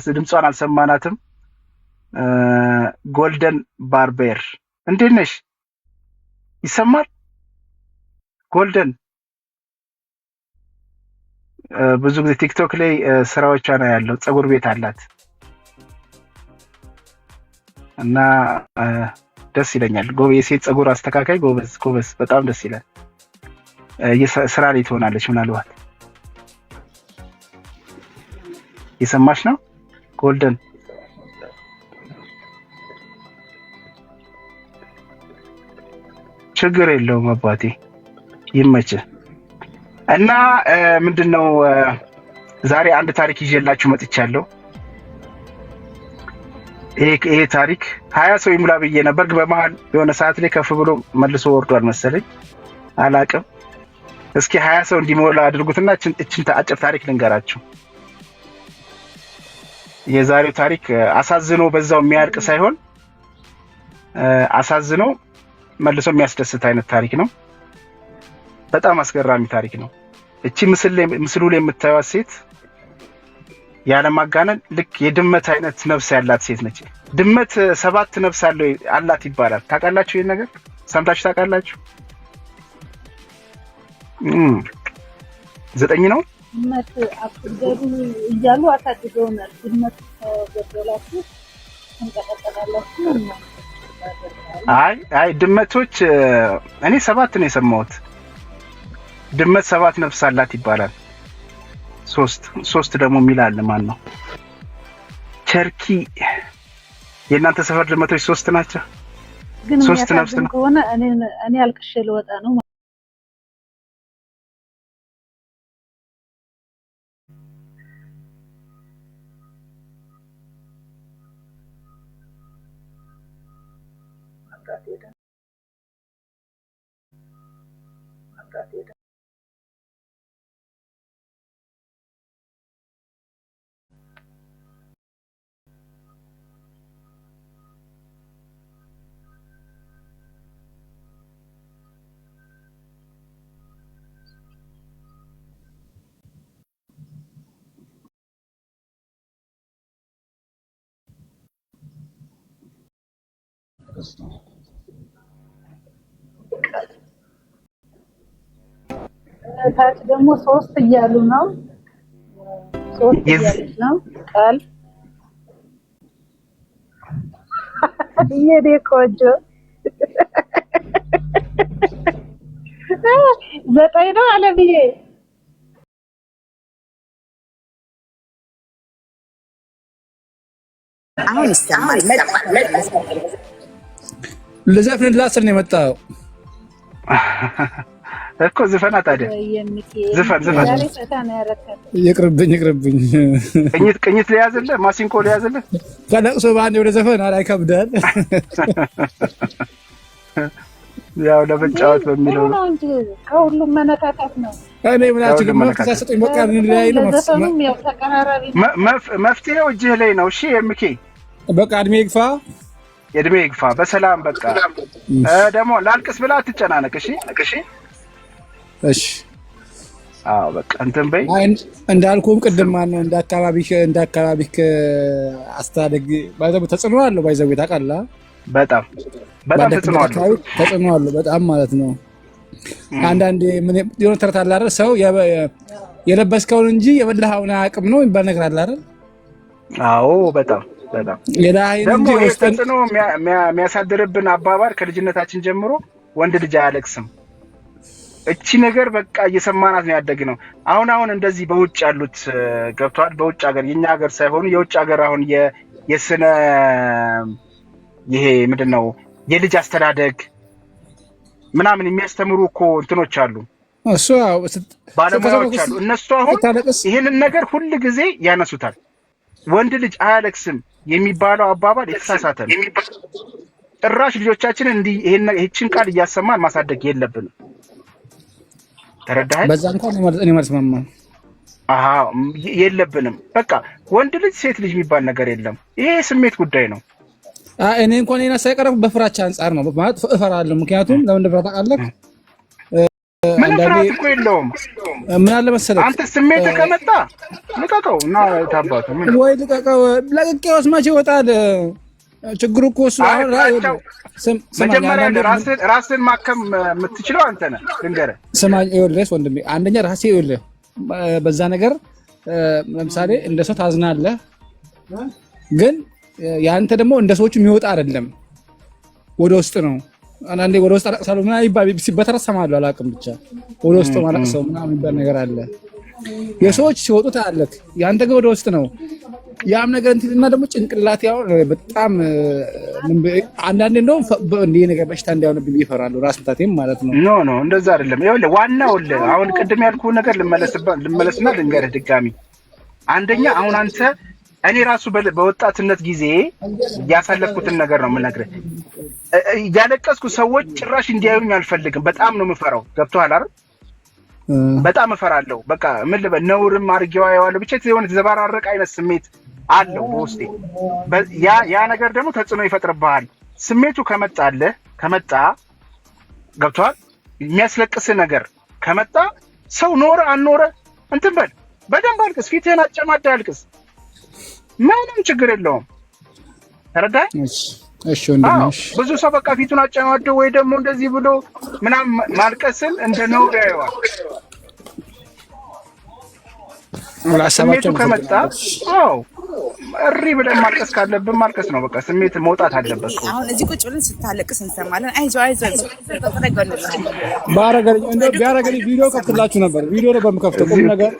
ድምጿን አልሰማናትም። ጎልደን ባርቤር እንዴት ነሽ? ይሰማል? ጎልደን ብዙ ጊዜ ቲክቶክ ላይ ስራዎቿ ነው ያለው። ፀጉር ቤት አላት እና ደስ ይለኛል። የሴት ፀጉር አስተካካይ ጎበዝ፣ በጣም ደስ ይላል። ስራ ላይ ትሆናለች ምናልባት። የሰማሽ ነው ጎልደን? ችግር የለውም አባቴ፣ ይመችህ። እና ምንድነው ዛሬ አንድ ታሪክ ይዤላችሁ መጥቻለሁ። ይሄ ታሪክ 20 ሰው ይሙላ ብዬ ነበር፣ ግን በመሀል የሆነ ሰዓት ላይ ከፍ ብሎ መልሶ ወርዷል መሰለኝ፣ አላቅም። እስኪ 20 ሰው እንዲሞላ አድርጉትና እችን አጭር ታሪክ ልንገራችሁ። የዛሬው ታሪክ አሳዝኖ በዛው የሚያልቅ ሳይሆን አሳዝኖ መልሶ የሚያስደስት አይነት ታሪክ ነው። በጣም አስገራሚ ታሪክ ነው። እቺ ምስሉ ላይ የምታዩት ሴት ያለማጋነን ልክ የድመት አይነት ነፍስ ያላት ሴት ነች። ድመት 7 ነፍስ አላት ይባላል። ታውቃላችሁ? ይሄን ነገር ሰምታችሁ ታውቃላችሁ? 9 ነው። ድመት አትገዱ እያሉ አታድገውናል። ድመት ገደላችሁ እንቀጠቀጣላችሁ። አይ ድመቶች እኔ 7 ነው የሰማሁት። ድመት 7 ነፍስ አላት ይባላል። 3 ደግሞ የሚላል ማን ነው? ቸርኪ የእናንተ ሰፈር ድመቶች 3 ናቸው። ግን 3 ነፍስ ከሆነ እኔ አልቅሼ ልወጣ ነው። ታች ደግሞ 3 እያሉ ነው። 3 እያለች ነው ቃል የኔ ቆንጆ 9 ነው አለምዬ። አሁን ይሰማል። ልዘፍንላት ነው የመጣው እኮ ዝፈና። ታዲያ ዝፈን ይቅርብኝ። ቅኝት ሊያዝልህ፣ ማሲንኮ ሊያዝልህ። ከለቅሶ በአንድ ወደ ዘፈን አይከብዳል። ያው ለመጫወት በሚለው ነው እንጂ ከሁሉም መነካካት ነው። እኔ ምናችሁ ግን መፍትሄ በቃ ላይ ነው። መፍትሄው እጅህ ላይ ነው። እሺ ኤምኬ በቃ እድሜ ይግፋ በሰላም በቃ። ደግሞ ላልቅስ ብላ አትጨናነቅ። እሺ አዎ በቃ እንትን በይ። እንዳልኩም ቅድም ማነው እንደ አካባቢክ አስተዳደግ ባይዘው ተጽዕኖ አለው። ባይዘው ታውቃለህ፣ በጣም ተጽዕኖ አለው በጣም ማለት ነው። አንዳንዴ ምን የሆነ ተረት አለ አይደል? ሰው የለበስከውን እንጂ የበላኸውን አያውቅም ነው የሚባል ነገር አለ አይደል? አዎ በጣም ደግሞ ተጽዕኖ የሚያሳድርብን አባባል ከልጅነታችን ጀምሮ ወንድ ልጅ አያለቅስም። እቺ ነገር በቃ እየሰማናት ነው ያደግነው። አሁን እንደዚህ በውጭ ያሉት ገብቷል። በውጭ ሀገር የኛ ሀገር ሳይሆኑ የውጭ ሀገር አሁን የስነ ይሄ ምንድነው የልጅ አስተዳደግ ምናምን የሚያስተምሩ እኮ እንትኖች አሉ፣ እሱ ባለሙያዎች አሉ። እነሱ አሁን ይሄንን ነገር ሁል ጊዜ ያነሱታል። ወንድ ልጅ አያለቅስም የሚባለው አባባል የተሳሳተ ነው። ጭራሽ ልጆቻችንን እንዲህ ይህችን ቃል እያሰማን ማሳደግ የለብንም። ተረዳኸኝ? በዛ እንኳን እኔ ማለት ማማ የለብንም። በቃ ወንድ ልጅ ሴት ልጅ የሚባል ነገር የለም። ይሄ ስሜት ጉዳይ ነው። እኔ እንኳን እኔና ሳይቀርብ በፍራቻ አንጻር ነው ማለት እፈራለሁ። ምክንያቱም ለምን እንደፈራ ታውቃለህ? ምን ፍርሃት እኮ የለውም። ምን አለ መሰለህ አንተ ስሜት ከመጣ ልቀቀው እና ታባቱ ምን ወይ ልቀቀው። ለቅቄውስ መቼ ይወጣል? ችግሩ እኮ እሱ መጀመሪያ ራስን ማከም የምትችለው አንተ ነህ። ልንገርህ ስማኝ፣ ይኸውልህ ወንድሜ፣ አንደኛ ራሴ ይኸውልህ በዛ ነገር ለምሳሌ እንደ ሰው ታዝናለህ፣ ግን ያንተ ደግሞ እንደ ሰዎቹ የሚወጣ አይደለም፣ ወደ ውስጥ ነው። አንዳንዴ ወደ ውስጥ አለቅሳለሁ ምናምን ይባል ሲበተረስ ሰማለሁ፣ አላውቅም ብቻ ወደ ውስጥ ማለት ሰው ምናምን የሚባል ነገር አለ። የሰዎች ሲወጡ ታያለህ፣ ያንተ ግን ወደ ውስጥ ነው። ያም ነገር እንትና ደግሞ ጭንቅላት ያው በጣም አንዳንዴ እንደውም እንዲህ ነገር በሽታ እንዳይሆንብኝ ይፈራሉ፣ ራስ ምታቴም ማለት ነው። ኖ እንደዛ አይደለም። ይኸውልህ ዋናው አሁን ቅድም ያልኩህ ነገር ልመለስና ልንገርህ ድጋሚ። አንደኛ አሁን አንተ እኔ ራሱ በወጣትነት ጊዜ ያሳለፍኩትን ነገር ነው የምነግርህ። ያለቀስኩ ሰዎች ጭራሽ እንዲያዩኝ አልፈልግም። በጣም ነው የምፈራው። ገብቶሃል አይደል? በጣም እፈራለሁ። በቃ ምን ልበል፣ ነውርም አድርጌው አየዋለሁ። ብቻ የሆነ የተዘባራረቀ አይነት ስሜት አለው በውስጤ። ያ ነገር ደግሞ ተጽዕኖ ይፈጥርብሃል። ስሜቱ ከመጣ ገብቶሃል? የሚያስለቅስህ ነገር ከመጣ ሰው ኖረ አልኖረ እንትን በል፣ በደንብ አልቅስ፣ ፊትህን አጨማዳ አልቅስ። ምንም ችግር የለውም። ተረዳኸኝ? እሺ ወንድምሽ ብዙ ሰው በቃ ፊቱን አጨማዶ ወይ ደግሞ እንደዚህ ብሎ ምናምን ማልቀስን እንደ ነውር ያየዋል። ስሜቱ ከመጣ እሪ ብለን ማልቀስ ካለብን ማልቀስ ነው። በቃ ስሜት መውጣት አለበት። አሁን እዚህ ቁጭ ብለን ስታለቅስ እንሰማለን። አይዞህ ቢያረገኝ ቪዲዮ ከፍትላችሁ ነበር። ቪዲዮ ነበር የምከፍተው ቁም ነገር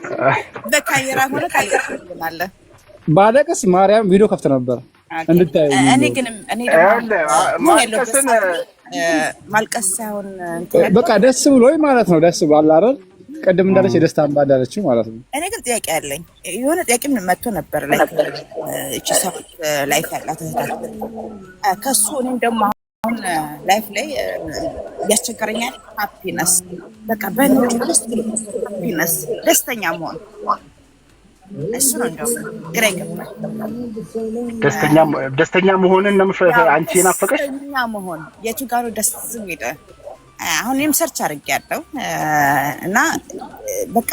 በካሜራ ሆነ ታለቅስልናለ። ባለቅስ ማርያም ቪዲዮ ከፍት ነበር እንድታዩ። እኔ ማልቀስ ሳይሆን በቃ ደስ ብሎኝ ማለት ነው። ደስ ባለ አይደል? ቅድም እንዳለች የደስታ እንባ እንዳለችው ማለት ነው። እኔ ግን ጥያቄ አለኝ። የሆነ ጥያቄ መጥቶ ነበር ላይ እቺ ሰው ላይፍ ያላት እህታችን ከሱ እኔም ደግሞ አሁን ላይፍ ላይ ያስቸገረኛል። ሃፒነስ በቃ በእንጂ ሃፒነስ ደስተኛ መሆን እሱ ነው እንደው ግራ ይገባል። ደስተኛ መሆንን ነው አንቺ ናፈቀሽ? ደስተኛ መሆን የቱ ጋር ደስ የሚል አሁን እኔም ሰርች አድርጌያለሁ እና በቃ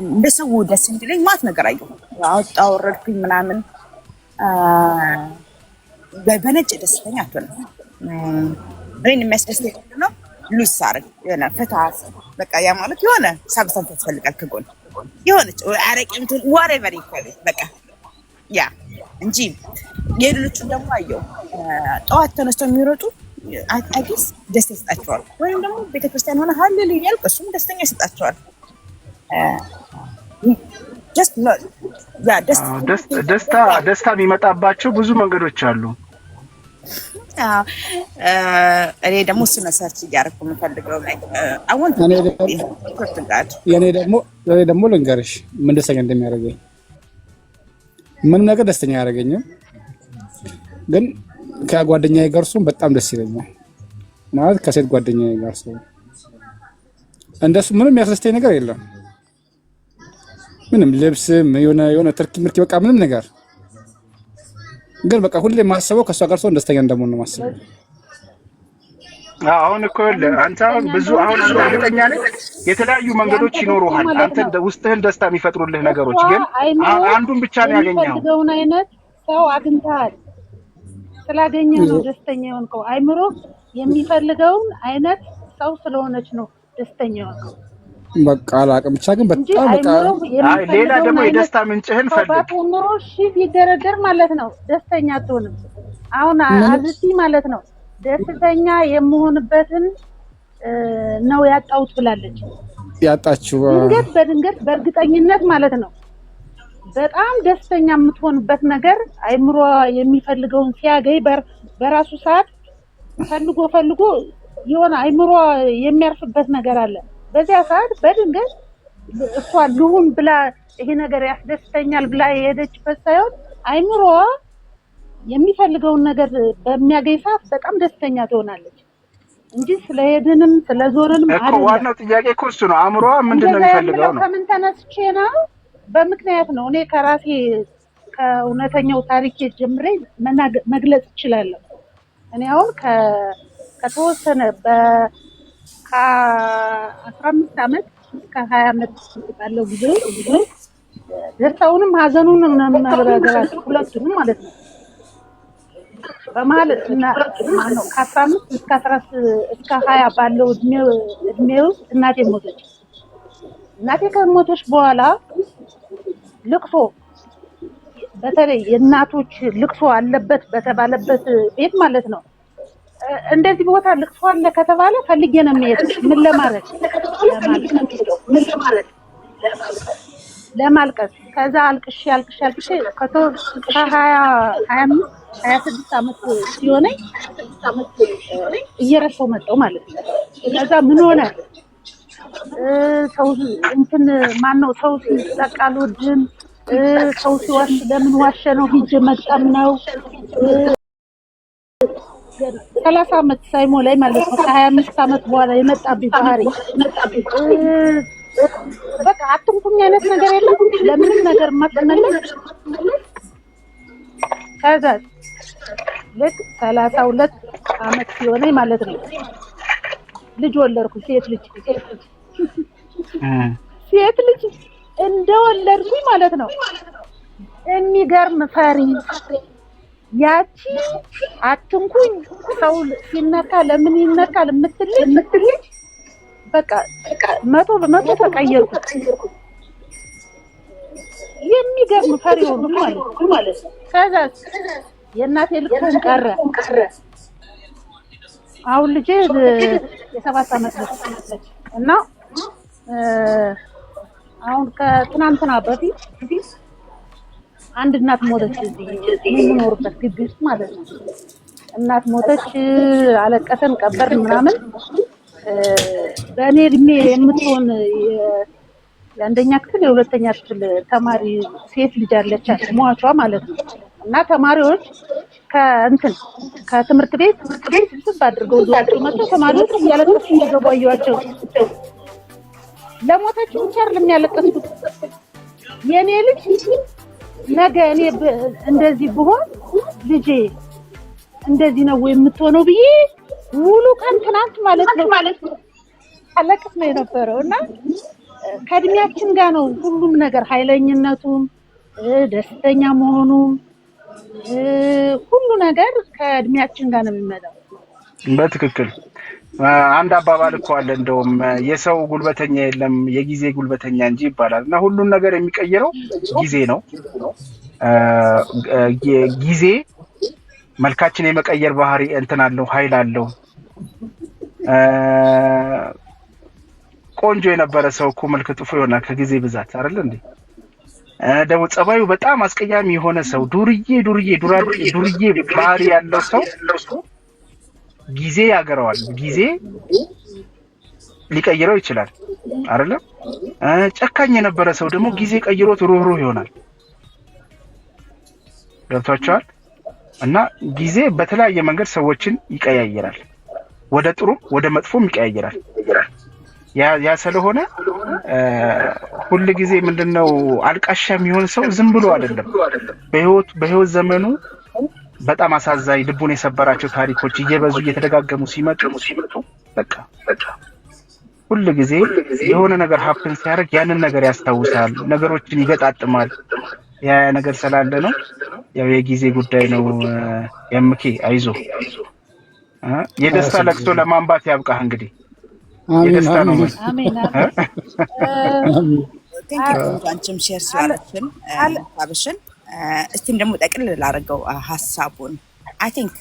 እንደሰው ደስ እንዲለኝ ማት ነገር አየሁ። አወጣሁ ወረድኩኝ ምናምን በነጭ ደስተኛ አትሆንም። እኔን የሚያስደስተኝ ነው ሉስ አድርግ የሆነ ፈታ በቃ ያ ማለት የሆነ ሳብሳብ ያስፈልጋል ከጎን የሆነች አረቄም ትል whatever ይፈል በቃ ያ እንጂ የሌሎቹ ደግሞ አየሁ ጠዋት ተነስተው የሚሮጡ አዲስ ደስታ ይሰጣቸዋል። ወይም ደግሞ ቤተክርስቲያን ሆነ ሃሌሉያ ያልቅ እሱም ደስተኛ ይሰጣቸዋል። ደስታ የሚመጣባቸው ብዙ መንገዶች አሉ። እኔ ደግሞ እሱ ነው ሰርች እያደረኩ የምፈልገው ላይ እኔ ደግሞ ልንገርሽ ምን ደስተኛ እንደሚያደርገኝ። ምንም ነገር ደስተኛ አያደርገኝም፣ ግን ከጓደኛዬ ጋር እሱም በጣም ደስ ይለኛል። ማለት ከሴት ጓደኛዬ ጋር እሱ እንደሱ ምንም የሚያስደስተኝ ነገር የለም። ምንም ልብስም የሆነ ትርኪ ምርኪ በቃ ምንም ነገር ግን በቃ ሁሌ የማስበው ከእሷ ጋር ሰው ደስተኛ እንደመሆን ነው የማስበው። አሁን እኮ አንተ አሁን ብዙ አሁን አንተ እርግጠኛ ነኝ የተለያዩ መንገዶች ይኖሩሃል። አንተ ውስጥህን ደስታ የሚፈጥሩልህ ነገሮች ግን አንዱን ብቻ ነው ያገኘኸው። የሚፈልገውን አይነት ሰው አግኝተሃል። ስላገኘህ ነው ደስተኛ የሆንከው። አይምሮ የሚፈልገውን አይነት ሰው ስለሆነች ነው ደስተኛ የሆንከው። በቃ አላውቅም ብቻ ግን በጣም በቃ ሌላ ደግሞ የደስታ ምንጭህን ፈልግ። ባትኖር ሺህ ቢደረደር ማለት ነው ደስተኛ አትሆንም። አሁን አብሲ ማለት ነው ደስተኛ የምሆንበትን ነው ያጣሁት ብላለች። ያጣችው በድንገት በእርግጠኝነት ማለት ነው በጣም ደስተኛ የምትሆንበት ነገር አይምሮ የሚፈልገውን ሲያገኝ በራሱ ሰዓት ፈልጎ የሆነ አይምሮ የሚያርፍበት ነገር አለ። በዚያ ሰዓት በድንገት እሷ ልሁን ብላ ይሄ ነገር ያስደስተኛል ብላ የሄደችበት ሳይሆን አይምሮ የሚፈልገውን ነገር በሚያገኝ ሰዓት በጣም ደስተኛ ትሆናለች እንጂ ስለሄድንም ስለዞርንም አይደለም። ዋናው ጥያቄ እኮ እሱ ነው። አእምሮዋ ምንድን ነው የሚፈልገው ነው። ከምን ተነስቼ ነው? በምክንያት ነው። እኔ ከራሴ ከእውነተኛው ታሪክ ጀምሬ መግለጽ እችላለሁ። እኔ አሁን ከተወሰነ ከ15 ዓመት እስከ 20 ዓመት ባለው ጊዜ ደስታውንም ሀዘኑንም መረጋጋት ሁለቱንም ማለት ነው በማለት እና ነው ከ15 እስከ 20 ባለው እድሜ ውስጥ እናቴ ሞተች። እናቴ ከሞተች በኋላ ልቅሶ በተለይ የእናቶች ልቅሶ አለበት በተባለበት ቤት ማለት ነው። እንደዚህ ቦታ ልቅሶ አለ ከተባለ ፈልጌ ነው የሚሄደው። ምን ለማልቀስ ከዛ አልቅሼ ከ25 ዓመት ሲሆነኝ እየረሳሁ መጣሁ ማለት ነው። ከዛ ምን ሆነ ሰው እንትን ማነው ሰው ሲጠቃል ወድም ሰው ሲዋሽ ለምን ዋሸ ነው ሂጅ መጣም ነው 30 ዓመት ሳይሞላኝ ማለት ነው። ከ25 ዓመት በኋላ የመጣብኝ ባህሪ በቃ አትንኩኝ አይነት ነገር የለም። ለምንም ነገር ማትመለስ ከዛ ልክ 32 ዓመት ሲሆነኝ ማለት ነው ልጅ ወለድኩ። ሴት ልጅ እንደወለድኩኝ ማለት ነው የሚገርም ፈሪ ያቺ አትንኩኝ ሰው ሲነካ ለምን ይነካል የምትል በቃ 100% ተቀየርኩ። የሚገርም ፈሪ ሆንኩ ማለት ነው። ከዛ የእናቴ ልቅሶም ቀረ። አሁን ልጄ የ7 ዓመት ነች እና አሁን ከትናንትና በፊት አንድ እናት ሞተች። እዚህ የምኖርበት ግቢ ውስጥ ማለት ነው። እናት ሞተች። አለቀሰን፣ ቀበር ምናምን። በእኔ እድሜ የምትሆን የአንደኛ ክፍል የሁለተኛ ክፍል ተማሪ ሴት ልጅ አለቻት ሟቿ ማለት ነው። እና ተማሪዎች ከትምህርት ቤት ስብስብ አድርገው ዞር መጥተው ተማሪዎች እያለቀሱ እየገቡ አየኋቸው። ለሞተች ብቻ አይደለም ያለቀሱት። የኔ ልጅ ነገ እኔ እንደዚህ ብሆን ልጄ እንደዚህ ነው የምትሆነው ብዬ ሙሉ ቀን ትናንት ማለት ነው አለቅስ ነው የነበረው። እና ከእድሜያችን ጋር ነው ሁሉም ነገር፣ ኃይለኝነቱም ደስተኛ መሆኑም ሁሉ ነገር ከእድሜያችን ጋር ነው የሚመጣው። በትክክል አንድ አባባል እኮ አለ፣ እንደውም የሰው ጉልበተኛ የለም የጊዜ ጉልበተኛ እንጂ ይባላል። እና ሁሉን ነገር የሚቀይረው ጊዜ ነው። ጊዜ መልካችን የመቀየር ባህሪ እንትን አለው፣ ኃይል አለው። ቆንጆ የነበረ ሰው እኮ መልክ ጥፎ ይሆናል ከጊዜ ብዛት አይደል እንዴ? ደግሞ ጸባዩ በጣም አስቀያሚ የሆነ ሰው ዱርዬ ባህሪ ያለው ሰው ጊዜ ያገረዋል። ጊዜ ሊቀይረው ይችላል አይደለም? ጨካኝ የነበረ ሰው ደግሞ ጊዜ ቀይሮት ሩህሩህ ይሆናል። ገብቷቸዋል? እና ጊዜ በተለያየ መንገድ ሰዎችን ይቀያይራል። ወደ ጥሩም ወደ መጥፎም ይቀያይራል። ያ ስለሆነ ሁሉ ጊዜ ምንድነው አልቃሻ የሚሆን ሰው ዝም ብሎ አይደለም። በህይወት ዘመኑ በጣም አሳዛኝ ልቡን የሰበራቸው ታሪኮች እየበዙ እየተደጋገሙ ሲመጡ በቃ ሁሉ ጊዜ የሆነ ነገር ሀፕን ሲያደርግ ያንን ነገር ያስታውሳል፣ ነገሮችን ይገጣጥማል። ያ ነገር ስላለ ነው። ያው የጊዜ ጉዳይ ነው። የምኬ አይዞ የደስታ ለቅሶ ለማንባት ያብቃህ። እንግዲህ የደስታ ነው። አሜን። አንቺም ሼር ስላለችን አብሽን እስቲም ደግሞ ጠቅልል ላደርገው ሀሳቡን አይ ቲንክ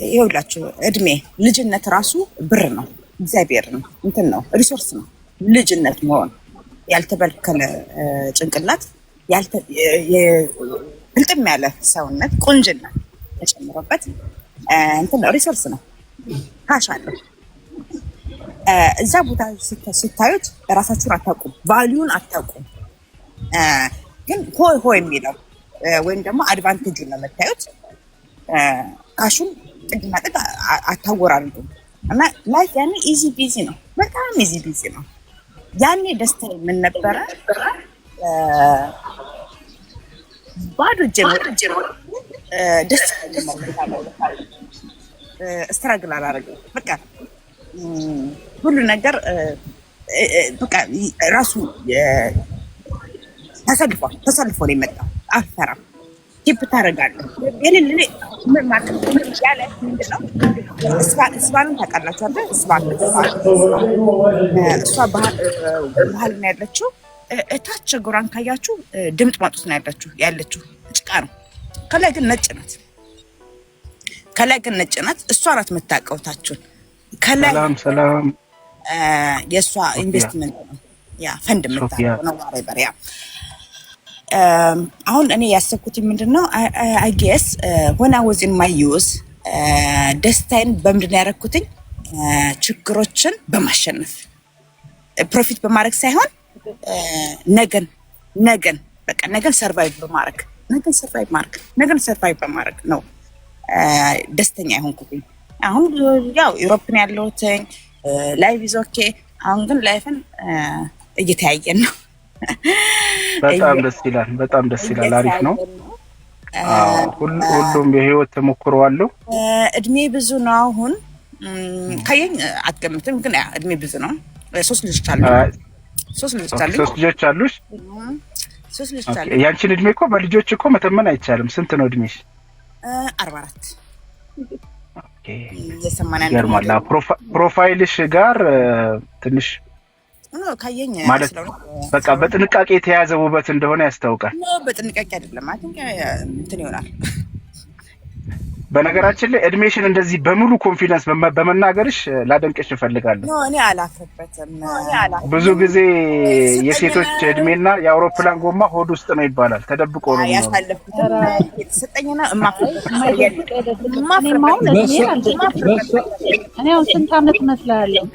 ይኸውላችሁ እድሜ ልጅነት ራሱ ብር ነው። እግዚአብሔር ነው እንትን ነው ሪሶርስ ነው። ልጅነት መሆን ያልተበከለ ጭንቅላት ፍልጥም ያለ ሰውነት ቁንጅና ተጨምሮበት እንትን ሪሶርስ ነው። ካሽ አለው። እዛ ቦታ ስታዩት ራሳችሁን አታውቁም፣ ቫልዩን አታውቁም። ግን ሆይ ሆይ የሚለው ወይም ደግሞ አድቫንቴጁን ነው የምታዩት። ካሹን ጥግና ጥግ አታወራርዱም። እና ላይፍ ያኔ ኢዚ ቢዚ ነው፣ በጣም ኢዚ ቢዚ ነው። ያኔ ደስታ ምን ነበረ? ባዶ እጄ ነው ደስ ስትራግል አላደረግም። በቃ ሁሉ ነገር በቃ ራሱ ተሰልፎ ነው የመጣው። አልፈራም። ቲፕ ታደርጋለህ። የሌለ ምን ማለት ያለ ምንድነው? እስባንን ታውቃላችሁ አይደል? እሷ ባህል ነው ያለችው። እታች ጎራን ካያችሁ ድምጥ ማጡት ነው ያለችው ጭቃ ነው። ከላይ ግን ነጭ ናት። እሷ ናት የምታውቀው ታችሁን። ከላይ ሰላም የእሷ ኢንቨስትመንት ነው ያ ፈንድ የምታውቀው ነው ማረበር ያ አሁን እኔ ያሰብኩት ምንድነው አይ ጌስ when I was in my youth ደስታዬን በምንድን ያደረኩትኝ ችግሮችን በማሸነፍ ፕሮፊት በማድረግ ሳይሆን ነገን ሰርቫይቭ በማድረግ ነው ደስተኛ የሆንኩትኝ። አሁን ያው ዩሮፕን ያለሁትኝ ላይፍ ኢዝ ኦኬ። አሁን ግን ላይፍን እየተያየን ነው። በጣም ደስ ይላል። አሪፍ ነው። ሁሉም የህይወት ተሞክሮ አለው። እድሜ ብዙ ነው። አሁን ካየኝ አትገምትም፣ ግን እድሜ ብዙ ነው። ሶስት ልጆች አሉሽ? ያንቺን እድሜ እኮ በልጆች እኮ መተመን አይቻልም። ስንት ነው እድሜሽ? 44 ይገርማል። ፕሮፋይልሽ ጋር ትንሽ ካየኝ ማለት በቃ በጥንቃቄ የተያዘ ውበት እንደሆነ ያስታውቃል። በጥንቃቄ አይደለም ማለት እንትን ይሆናል። በነገራችን ላይ እድሜሽን እንደዚህ በሙሉ ኮንፊደንስ በመናገርሽ ላደንቅሽ እፈልጋለሁ። እኔ አላፍርበትም። ብዙ ጊዜ የሴቶች እድሜና የአውሮፕላን ጎማ ሆድ ውስጥ ነው ይባላል። ተደብቆ ነው ያሳለፍኩት የተሰጠኝና እኔ አሁን ስንት ዓመት እመስላለሁ?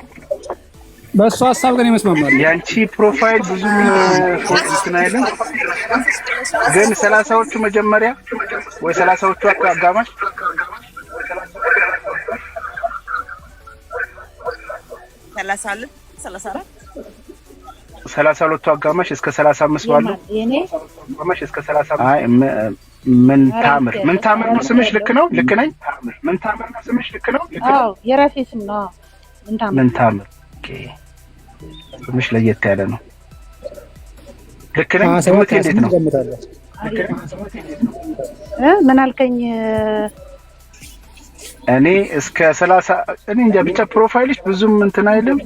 በእሱ ሀሳብ ግን ይመስማማል። ያንቺ ፕሮፋይል ብዙም እንትን አይልም፣ ግን 30ዎቹ መጀመሪያ ወይ 30ዎቹ አጋማሽ 32ቱ አጋማሽ እስከ 35 ባለው አጋማሽ እስከ 30 አይ ምን ታምር ነው ስምሽ? ልክ ነው? ልክ ነኝ? ምን ታምር ነው ስምሽ? ልክ ነው? አዎ የራሴ ስም ነው። ምን ታምር ትንሽ ለየት ያለ ነው። ልክ ነኝ? ስምት እንዴት ነው? ምን አልከኝ? እኔ እስከ 30 እኔ እንጃ ብቻ ፕሮፋይልሽ ብዙም እንትን አይልም።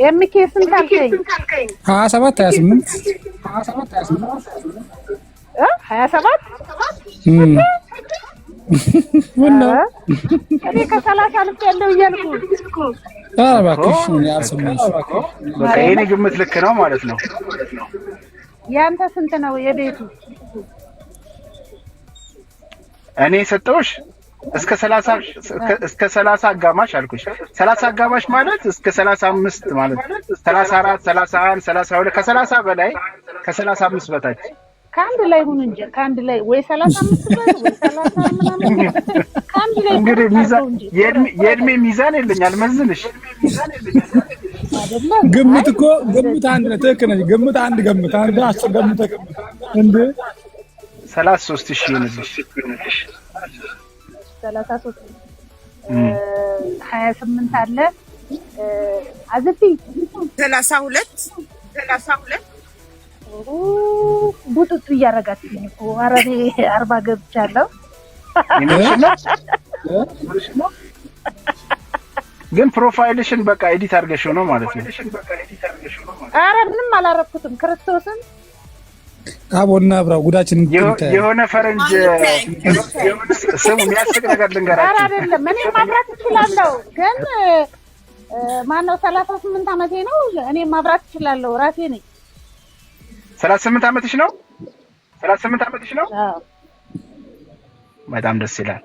ኤምኬ ስንት አልከኝ? 27 ምን ነው እኔ ከ30 አልፍ ያለው እያልኩ እባክሽ ያልሰማሽ በቃ የኔ ግምት ልክ ነው ማለት ነው። ያንተ ስንት ነው የቤቱ? እኔ ሰጠውሽ እስከ 30 አጋማሽ አልኩሽ። 30 አጋማሽ ማለት እስከ 35 ማለት 34 31 32 ከ30 በላይ ከ35 በታች ከአንድ ላይ ሁን እንጂ ከአንድ ላይ ወይ 35 ወይ 30 ምናምን ከአንድ ላይ እንግዲህ ሚዛን የእድሜ ሚዛን የለኝ አልመዝንሽ። ግምት አንድ ነው። ትክክል ነሽ። ግምት አንድ 10 ገምት እንዴ 33,000 ይሁንልሽ። 33 28 አለ አዝቲ 32 ቡጡጡ እያረጋችኝ እኮ አረኔ 40 ገብቻለሁ። ግን ፕሮፋይልሽን በቃ ኤዲት አድርገሽው ነው ማለት ነው? ኧረ ምንም አላረኩትም። ክርስቶስን አቦና አብራው ጉዳችን የሆነ ፈረንጅ ስሙ የሚያስቅ ነገር ልንገራችሁ። ኧረ አይደለም እኔ ማብራት እችላለሁ፣ ግን ማነው 38 ዓመቴ ነው። እኔ ማብራት እችላለሁ ራሴ ነኝ። 38 ዓመትሽ ነው? 38 ዓመትሽ ነው? አዎ በጣም ደስ ይላል።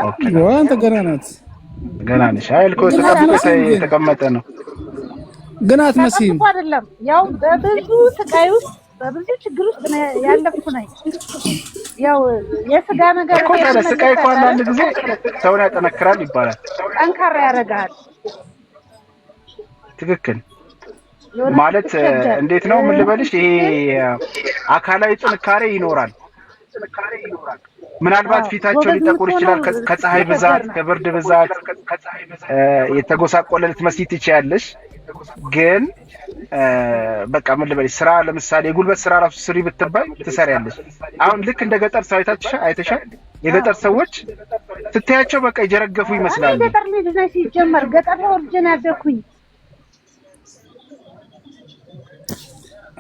ኦኬ አንተ ገና ናት። ገና ነሽ። አይልኮ ተቀመጠ ነው። ገና አትመስይም አይደለም። ያው በብዙ ስቃይ ውስጥ በብዙ ችግር ውስጥ ያለፍኩ ነኝ። ያው የስጋ ነገር እኮ ታዲያ ስቃይ እኮ አንዳንድ ጊዜ ሰውን ያጠነክራል ይባላል። ጠንካራ ያደርጋል። ትክክል ማለት እንዴት ነው? ምን ልበልሽ? ይሄ አካላዊ ጥንካሬ ይኖራል። ምናልባት ፊታቸው ሊጠቁር ይችላል ከፀሐይ ብዛት፣ ከብርድ ብዛት የተጎሳቆለ ልትመስይ ትችያለሽ። ግን በቃ ምን ልበልሽ? ስራ ለምሳሌ የጉልበት ስራ ራሱ ስሪ ብትባይ ትሰሪያለሽ። አሁን ልክ እንደ ገጠር ሰው አይተሻል? የገጠር ሰዎች ስትያቸው በቃ የጀረገፉ ይመስላሉ። ገጠር ልጅ ነኝ ሲጀመር፣ ገጠር ኦሪጅን ያደኩኝ።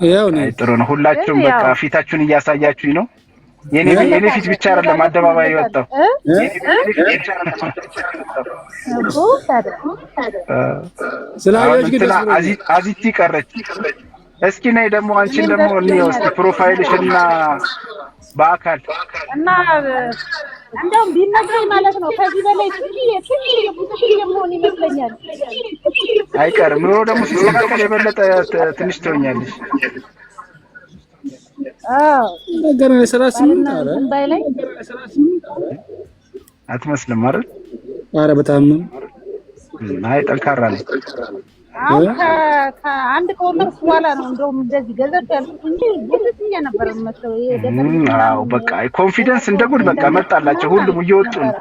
ያው ነው። ጥሩ ነው። ሁላችሁም በቃ ፊታችሁን እያሳያችሁኝ ነው። የኔ ፊት ብቻ አይደለም አደባባይ የወጣው። ስላየሽ ግን አዚቲ ቀረች። እስኪ ነይ ደግሞ አንቺን ደግሞ እንየው እስኪ ፕሮፋይልሽና በአካል እና እንደውም ቢነግረኝ ማለት ነው ከዚህ በላይ ትንሽ የመሆን ይመስለኛል። አይቀርም ኑሮ ደግሞ ሲስተካከል የበለጠ ትንሽ ትሆኛለሽ። ነገር 38 አረ ባይላይ አትመስልም አይደል? አረ በጣም አይ ጠንካራ ነኝ። አሁን ከአንድ ኮርነር በኋላ ነው እንደውም እንደዚህ ገዘት ያልኩት እንጂ ብዙኛ ነበር መስለው ይሄ ገዘት። አዎ በቃ ኮንፊደንስ እንደጉድ በቃ መጣላቸው ሁሉም እየወጡ ነው።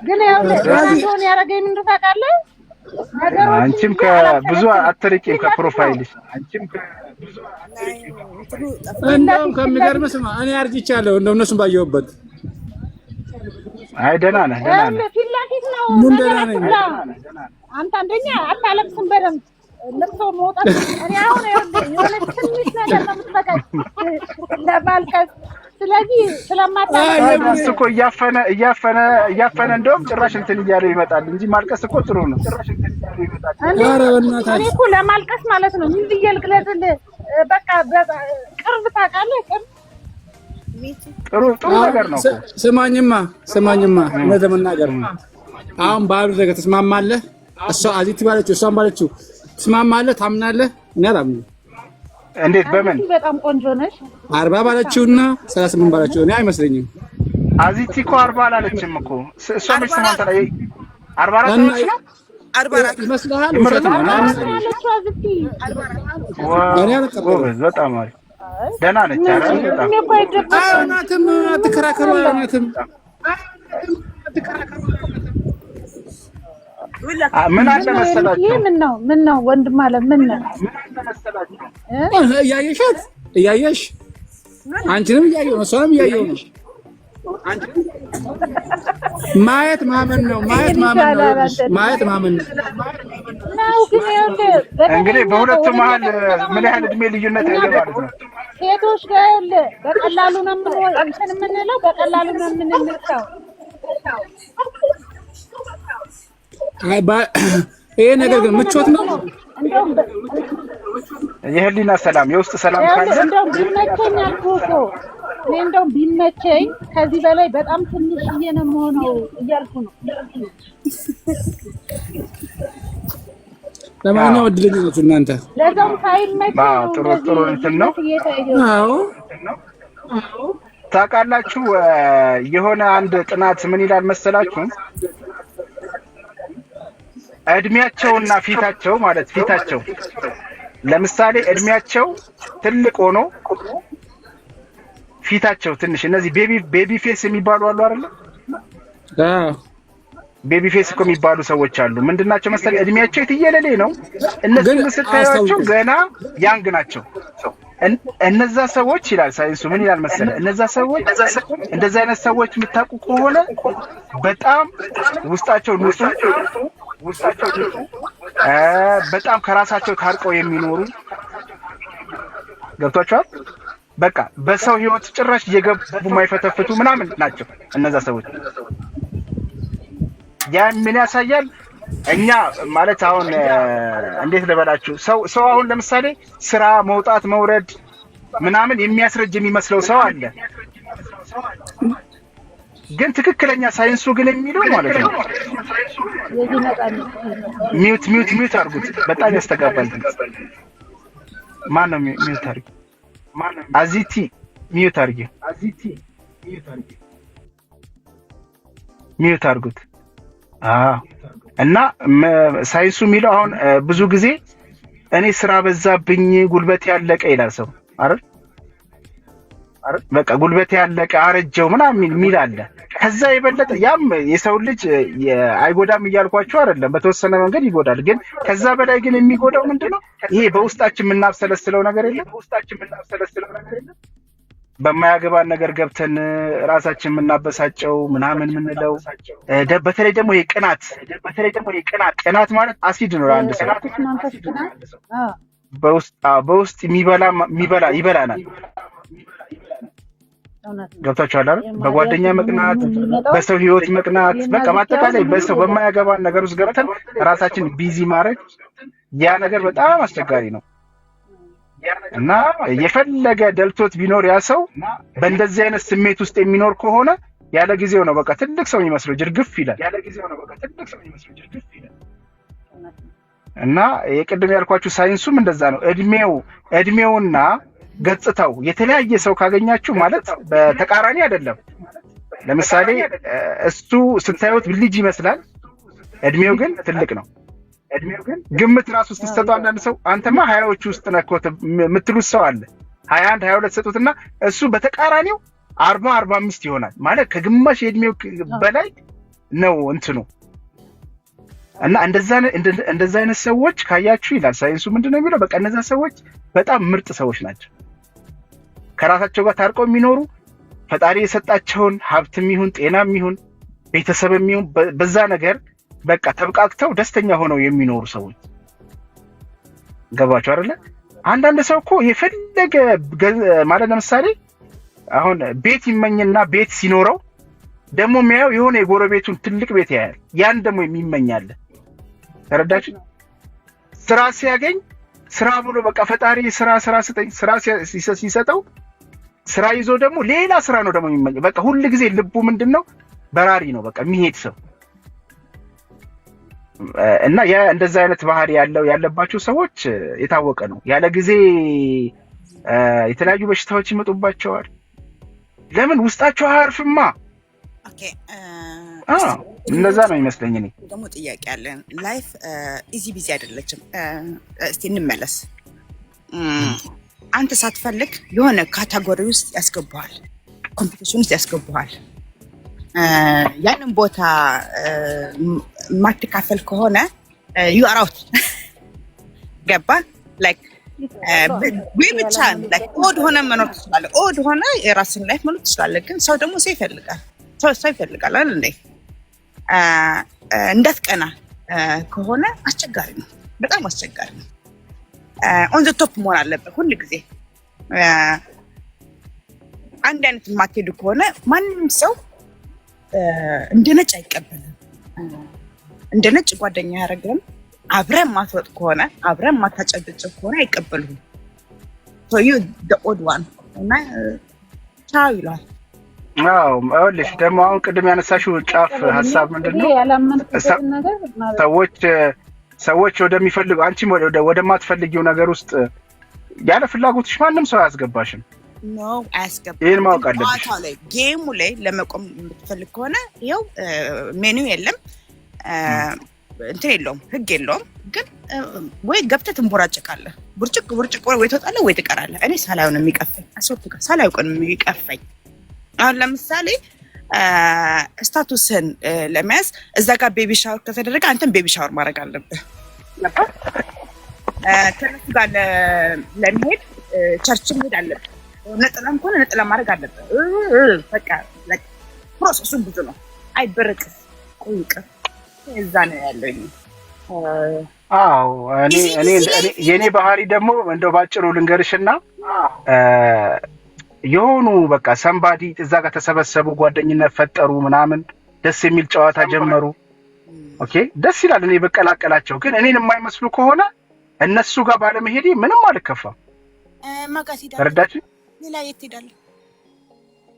ግን ያው ለዛውን ያረገኝ ምን ታውቃለህ? አንቺም ከብዙ አትርቂም ከፕሮፋይልሽ። እንደውም ከሚገርምህ ስማ እኔ አርጅቻለሁ እንደው እነሱን ባየሁበት። አይ ደህና ነህ ደህና ነህ። ፊት ለፊት ነው ምን ደህና ነኝ። አንተ አንደኛ አታለቅስም በደምብ ለቅሶ መውጣት። እኔ አሁን የሆነ ትንሽ ነገር ነው የምትበቃኝ ለማልቀስ። ስለዚህ ስለማታለቅስ እኮ እያፈነ እንደውም ጭራሽ እንትን እያለ ይመጣል እንጂ ማልቀስ እኮ ጥሩ ነው። ኧረ በእናትህ እኔ እኮ ለማልቀስ ማለት ነው ምን ብዬ ልግለጽልህ? በቃ ቅርብ ታውቃለህ፣ ቅርብ ጥሩ ነገር ነው። ስማኝማ እውነት ለመናገር አሁን ባሉ ነገር ተስማማለህ? እሷ አዚቲ ባለችው እሷም ባለችው ተስማማለህ? ታምናለህ? እኔ አላምንም። እንዴት በምን? በጣም ቆንጆ ነሽ። 40 ባለችውና 38 ባለችው እኔ አይመስለኝም። አዚቲ እኮ 40 አላለችም እኮ እሷ መች ስማንታ ላይ 44 ነች ነው 44 ይመስልሃል? ጎበዝ በጣም አሪፍ ደህና ነች። እውነትም አትከራከሩ። እውነትም ምን አለ መሰላችሁ? ምን ነው ወንድም አለ ምን ነው እያየሽ አንቺንም እያየሁ ነው እሷንም እያየሁ ነው። ማየት ማመን ነው። እንግዲህ በሁለቱ መሀል ምን ያህል እድሜ ልዩነት ያለ ማለት ነው? ሴቶች ጋር በቀላሉ ነው እንትን የምንለው፣ በቀላሉ ነው የምንልከው። ይሄ ነገር ግን ምቾት ነው። የህሊና ሰላም የውስጥ ሰላም ካለ እንደውም ቢመቸኝ አልኩህ እኮ እኔ እንደውም ቢመቸኝ ከዚህ በላይ በጣም ትንሽዬ ነው የምሆነው እያልኩ ነው። ለማንኛውም እድለኛ ናችሁ እናንተ። ለዛም ሳይመቸኝ ጥሩ እንትን ነው። አዎ ታውቃላችሁ፣ የሆነ አንድ ጥናት ምን ይላል መሰላችሁ? እድሜያቸውና ፊታቸው ማለት ፊታቸው ለምሳሌ እድሜያቸው ትልቅ ሆኖ ፊታቸው ትንሽ እነዚህ ቤቢ ፌስ የሚባሉ አሉ አይደል? ቤቢ ፌስ እኮ የሚባሉ ሰዎች አሉ። ምንድናቸው መሰለኝ እድሜያቸው የትየለሌ ነው። እነዚህ ስታያቸው ገና ያንግ ናቸው። እነዛ ሰዎች ይላል ሳይንሱ ምን ይላል መሰለ፣ እነዛ ሰዎች እንደዛ አይነት ሰዎች የምታውቁ ከሆነ በጣም ውስጣቸው ንጹህ በጣም ከራሳቸው ታርቀው የሚኖሩ ገብቷቸዋል። በቃ በሰው ህይወት ጭራሽ እየገቡ የማይፈተፍቱ ምናምን ናቸው እነዛ ሰዎች። ያ ምን ያሳያል? እኛ ማለት አሁን እንዴት ልበላችሁ፣ ሰው አሁን ለምሳሌ ስራ መውጣት መውረድ ምናምን የሚያስረጅ የሚመስለው ሰው አለ። ግን ትክክለኛ ሳይንሱ ግን የሚለው ማለት ነው ሚውት አድርጉት። በጣም ያስተጋባል። ማን ነው ሚውት አድርጊ? አዚቲ ሚውት አድርጊ። ሚውት አድርጉት። እና ሳይንሱ የሚለው አሁን ብዙ ጊዜ እኔ ስራ በዛብኝ ጉልበቴ ያለቀ ይላል ሰው አይደል? በቃ ጉልበቴ ያለቀ አረጀው ምናምን የሚል አለ። ከዛ የበለጠ ያም የሰው ልጅ አይጎዳም እያልኳቸው አይደለም፣ በተወሰነ መንገድ ይጎዳል። ግን ከዛ በላይ ግን የሚጎዳው ምንድነው? ይሄ በውስጣችን የምናብሰለስለው ነገር የለም። በማያገባን ነገር ገብተን ራሳችን የምናበሳጨው ምናምን የምንለው በተለይ ደግሞ ቅናት ማለት አሲድ ነው። አንድ ሰው በውስጥ ይበላናል። ገብታችኋል አይደል? በጓደኛ መቅናት፣ በሰው ህይወት መቅናት፣ በቃ ማጠቃላይ በሰው በማያገባን ነገር ውስጥ ገብተን ራሳችን ቢዚ ማድረግ ያ ነገር በጣም አስቸጋሪ ነው። እና የፈለገ ደልቶት ቢኖር ያ ሰው በእንደዚህ አይነት ስሜት ውስጥ የሚኖር ከሆነ ያለ ጊዜው ነው በቃ ትልቅ ሰው የሚመስለው ጅርግፍ ይላል። እና የቅድም ያልኳችሁ ሳይንሱም እንደዛ ነው። እድሜውና ገጽታው የተለያየ ሰው ካገኛችሁ ማለት በተቃራኒ አይደለም። ለምሳሌ እሱ ስታዩት ልጅ ይመስላል፣ እድሜው ግን ትልቅ ነው። ግምት ራሱ ስትሰጡ አንዳንድ ሰው አንተማ 20ዎቹ ውስጥ ነህ የምትሉት ሰው አለ። 21 22 ሰጡትና እሱ በተቃራኒው 40 45 ይሆናል። ማለት ከግማሽ የእድሜው በላይ ነው እንትኑ። እና እንደዛ አይነት ሰዎች ካያችሁ ይላል ሳይንሱ ምንድነው የሚለው፣ በቃ እነዛ ሰዎች በጣም ምርጥ ሰዎች ናቸው። ከራሳቸው ጋር ታርቀው የሚኖሩ ፈጣሪ የሰጣቸውን ሀብትም ይሁን ጤናም ይሁን ቤተሰብም ይሁን በዛ ነገር በቃ ተብቃቅተው ደስተኛ ሆነው የሚኖሩ ሰዎች። ገባችሁ አይደለ? አንዳንድ ሰው እኮ የፈለገ ማለት ለምሳሌ አሁን ቤት ይመኝና ቤት ሲኖረው ደግሞ የሚያየው የሆነ የጎረቤቱን ትልቅ ቤት ያያል። ያን ደግሞ የሚመኛል። ተረዳችሁ? ስራ ሲያገኝ ስራ ብሎ በቃ ፈጣሪ ስራ ስጠኝ ስራ ሲሰጠው ስራ ይዞ ደግሞ ሌላ ስራ ነው ደግሞ የሚመኘው። በቃ ሁሉ ጊዜ ልቡ ምንድነው? በራሪ ነው በቃ የሚሄድ ሰው። እና ያ እንደዛ አይነት ባህሪ ያለባቸው ሰዎች የታወቀ ነው። ያለ ጊዜ የተለያዩ በሽታዎች ይመጡባቸዋል። ለምን? ውስጣቸው አያርፍማ። ኦኬ እንደዛ ነው ይመስለኝ። እኔ ደግሞ ጥያቄ አለን። ላይፍ ኢዚ ቢዚ አይደለችም። እስቲ እንመለስ። አንተ ሳትፈልግ የሆነ ካቴጎሪ ውስጥ ያስገባዋል፣ ኮምፒቲሽን ውስጥ ያስገባዋል። ያንን ቦታ ማትካፈል ከሆነ ዩ አር አውት። ገባ? ላይክ ወይ ብቻ ላይክ ኦድ ሆነ መኖር ትችላለህ። ኦድ ሆነ የራስን ላይፍ መኖር ትችላለህ። ግን ሰው ደግሞ ሰው ይፈልጋል አይደል እንዴ? እንዳትቀና ከሆነ አስቸጋሪ ነው፣ በጣም አስቸጋሪ ነው። ኦን ዘ ቶፕ መሆን አለበት ሁሉ ጊዜ። አንድ አይነት የማትሄዱ ከሆነ ማንም ሰው እንደ ነጭ አይቀበልም። እንደ ነጭ ጓደኛ ያደረግም አብረን ማትወጥ ከሆነ አብረን ማታጨብጭ ከሆነ አይቀበሉም። ሶ ዩ ዘ ኦድ ዋን እና ቻው ይላል። አዎ አውልሽ ደግሞ አሁን ቅድም ያነሳሽው ጫፍ ሐሳብ ምንድነው? ሰዎች ወደሚፈልጉ አንቺም ወደማትፈልጊው ነገር ውስጥ ያለ ፍላጎትሽ ማንም ሰው አያስገባሽም። ኖ አያስገባም። ይሄን ማወቅ አለብሽ። ጌሙ ላይ ለመቆም የምትፈልግ ከሆነ ይኸው ሜኑ የለም። እንትን የለውም ህግ የለውም። ግን ወይ ገብተህ ትንቦራጨቃለህ፣ ብርጭቅ ወይ ትወጣለህ ወይ ትቀራለህ። እኔ ሳላየው ነው የሚቀፈኝ፣ አስወጥቶ ሳላየው ነው የሚቀፈኝ። አሁን ለምሳሌ ስታቱስን ለመያዝ እዛ ጋር ቤቢ ሻወር ከተደረገ አንተም ቤቢ ሻወር ማድረግ አለብህ። ከነሱ ጋር ለመሄድ ቸርች መሄድ አለብህ። ነጠላም ከሆነ ነጠላ ማድረግ አለብህ። በቃ ፕሮሰሱ ብዙ ነው። አይበረቅስ ቆይቀ እዛ ነው ያለኝ። አዎ እኔ የኔ ባህሪ ደግሞ እንደው ባጭሩ ልንገርሽና የሆኑ በቃ ሰምባዲ እዛ ጋር ተሰበሰቡ፣ ጓደኝነት ፈጠሩ፣ ምናምን ደስ የሚል ጨዋታ ጀመሩ። ኦኬ ደስ ይላል እኔ በቀላቀላቸው። ግን እኔን የማይመስሉ ከሆነ እነሱ ጋር ባለመሄዴ ምንም አልከፋም። ተረዳችሁ? ሌላ የት ሄዳለሁ?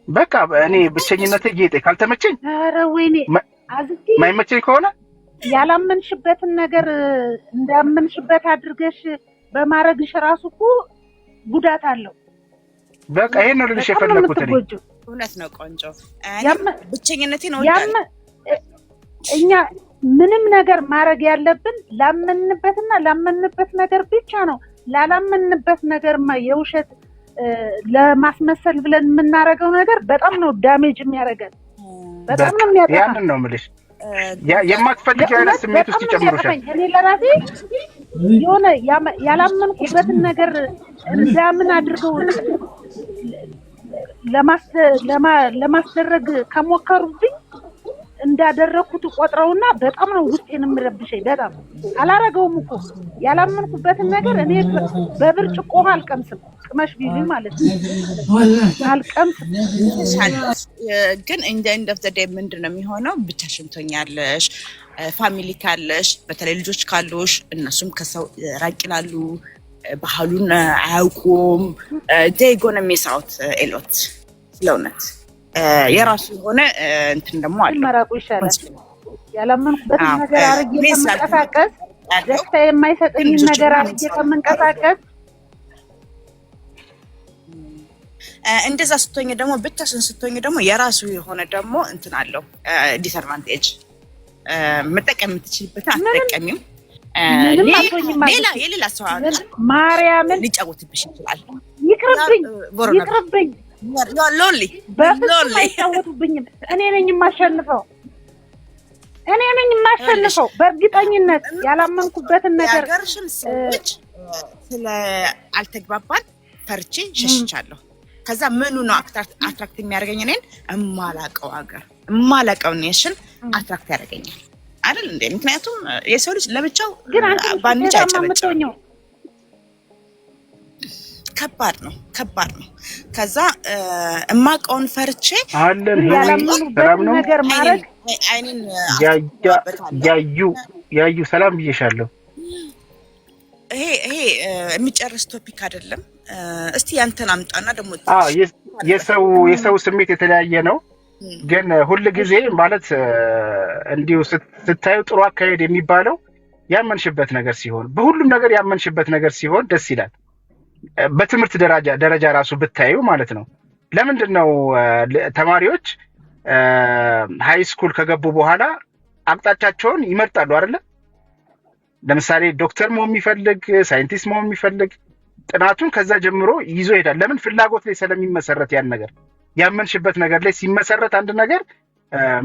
በቃ እኔ ብቸኝነቴ ጌጤ ካልተመቸኝ፣ ኧረ ወይኔ አዝቲ የማይመቸኝ ከሆነ ያላመንሽበትን ነገር እንዳመንሽበት አድርገሽ በማድረግሽ ራሱ እኮ ጉዳት አለው። በቃ ይሄን ነው ልልሽ የፈለኩት እኔ። እውነት ነው ቆንጆ። ብቸኝነቴ ነው እኛ ምንም ነገር ማድረግ ያለብን ላመንበት ነገር ብቻ ነው። ላላመንበት ነገርማ የውሸት ለማስመሰል ብለን የምናደርገው ነገር በጣም ነው ዳሜጅ የሚያደርገን፣ በጣም ነው የሚያጠፋ። ያንን ነው የምልሽ። የማትፈልጊው አይነት ስሜት ውስጥ ይጨምሩሻል። እኔ ለራሴ የሆነ ያላመንኩበትን ነገር እንዳምን አድርገው ለማስደረግ ከሞከሩብኝ እንዳደረኩት ቆጥረውና በጣም ነው ውስጤን የምረብሸኝ። በጣም አላረገውም እኮ ያላመንኩበትን ነገር እኔ በብርጭቆ አልቀምስም። ቅመሽ ቢሉኝ ማለት ነው አልቀምስም። ግን እንደ ኤንድ ኦፍ ዘ ዴይ ምንድን ነው የሚሆነው? ብቻሽን ትሆኛለሽ። ፋሚሊ ካለሽ፣ በተለይ ልጆች ካሉሽ እነሱም ከሰው ራቅ ይላሉ፣ ባህሉን አያውቁም። they gonna miss out a lot ስለእውነት የራሱ የሆነ እንትን ደግሞ አለ። መራቁ ይሻላል። ያላመንኩበትን ነገር አርጌ ከመንቀሳቀስ ደስታ የማይሰጠኝ ነገር አርጌ ከመንቀሳቀስ እንደዛ ስትሆኝ ደግሞ ብቻሽን ስትሆኝ ደግሞ የራሱ የሆነ ደግሞ እንትን አለው ዲስአድቫንቴጅ። መጠቀም የምትችልበትን አትጠቀሚም። ሌላ የሌላ ሰው ማርያምን ሊጫወትብሽ ይችላል። ይቅርብኝ ሎንሊ በፍጹም አይጫወቱብኝም። እኔ ነኝ የማሸንፈው በእርግጠኝነት። ያላመንኩበትን ነገር ያገርሽም ሰዎች ስለ አልተግባባን ፈርቼ ሸሽቻለሁ። ከዛ ምኑ ነው አትራክት የሚያደርገኝ? እኔን እማላቀው ሀገር እማላቀው ኔሽን አትራክት ያደርገኛል አይደል እንዴ? ምክንያቱም የሰው ልጅ ለብቻው ባንቻ አይጨበጨብም። ከባድ ነው። ከዛ እማቀውን ፈርቼ ሰላም ነው ነገር ማድረግ አይኔን ያዩ ሰላም ብዬሻለሁ። ይሄ የሚጨርስ ቶፒክ አይደለም። እስቲ ያንተን አምጣና ደግሞ የሰው ስሜት የተለያየ ነው። ግን ሁል ጊዜ ማለት እንዲሁ ስታዩ ጥሩ አካሄድ የሚባለው ያመንሽበት ነገር ሲሆን፣ በሁሉም ነገር ያመንሽበት ነገር ሲሆን ደስ ይላል። በትምህርት ደረጃ ራሱ ብታዩ ማለት ነው። ለምንድን ነው ተማሪዎች ሃይ ስኩል ከገቡ በኋላ አቅጣጫቸውን ይመርጣሉ አይደለ? ለምሳሌ ዶክተር መሆን የሚፈልግ፣ ሳይንቲስት መሆን የሚፈልግ ጥናቱን ከዛ ጀምሮ ይዞ ይሄዳል። ለምን? ፍላጎት ላይ ስለሚመሰረት። ያን ነገር ያመንሽበት ነገር ላይ ሲመሰረት አንድ ነገር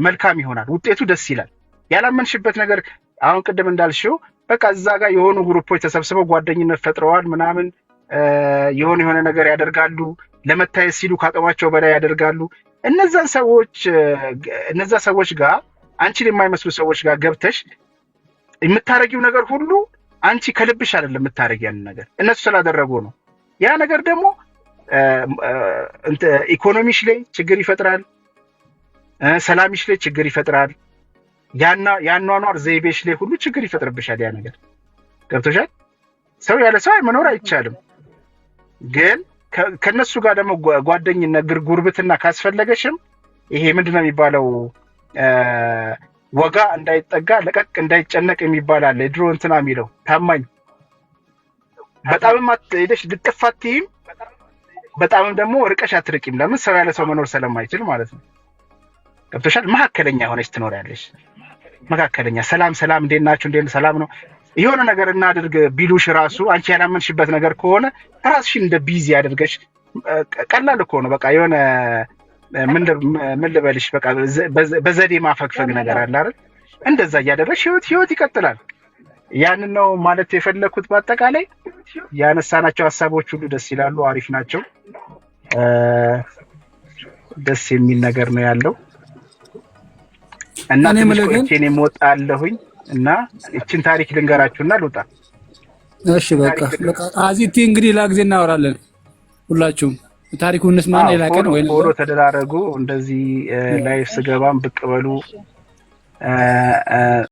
መልካም ይሆናል፣ ውጤቱ ደስ ይላል። ያላመንሽበት ነገር አሁን ቅድም እንዳልሽው በቃ እዛ ጋር የሆኑ ግሩፖች ተሰብስበው ጓደኝነት ፈጥረዋል ምናምን የሆነ ነገር ያደርጋሉ። ለመታየት ሲሉ ከአቅማቸው በላይ ያደርጋሉ። እነዛ ሰዎች ጋር አንቺን የማይመስሉ ሰዎች ጋር ገብተሽ የምታረጊው ነገር ሁሉ አንቺ ከልብሽ አይደለም የምታረጊ። ያን ነገር እነሱ ስላደረጉ ነው። ያ ነገር ደግሞ ኢኮኖሚሽ ላይ ችግር ይፈጥራል፣ ሰላምሽ ላይ ችግር ይፈጥራል፣ ያኗኗር ዘይቤሽ ላይ ሁሉ ችግር ይፈጥርብሻል። ያ ነገር ገብቶሻል? ሰው ያለ ሰው መኖር አይቻልም። ግን ከነሱ ጋር ደግሞ ጓደኝነት ጉርብትና ካስፈለገሽም ይሄ ምንድነው የሚባለው ወጋ እንዳይጠጋ ለቀቅ እንዳይጨነቅ የሚባል አለ። ድሮ እንትና የሚለው ታማኝ በጣምም ሄደሽ ልጥፋትይም በጣምም ደግሞ ርቀሽ አትርቂም። ለምን? ሰው ያለ ሰው መኖር ስለማይችል ማለት ነው። ገብቶሻል? መሀከለኛ ሆነሽ ትኖሪያለሽ። መካከለኛ ሰላም እንዴት ናችሁ እንዴት ሰላም ነው የሆነ ነገር እናድርግ ቢሉሽ ራሱ አንቺ ያላመንሽበት ነገር ከሆነ ራስሽን እንደ ቢዚ ያደርገሽ ቀላል እኮ ነው። በቃ የሆነ ምን ልበልሽ በቃ በዘዴ ማፈግፈግ ነገር አለ አይደል? እንደዛ እያደረግሽ ህይወት ይቀጥላል። ያንን ነው ማለት የፈለኩት። በአጠቃላይ ያነሳናቸው ሀሳቦች ሁሉ ደስ ይላሉ፣ አሪፍ ናቸው። ደስ የሚል ነገር ነው ያለው እና እኔም ወጣለሁኝ እና እቺን ታሪክ ልንገራችሁና ልውጣ። እሺ በቃ አዚቲ እንግዲህ ላግዜ እናወራለን። ሁላችሁም ታሪኩን እንስማና ይላቀን ወይ ፎሎ ተደራረጉ። እንደዚህ ላይፍ ስገባም ብቅ በሉ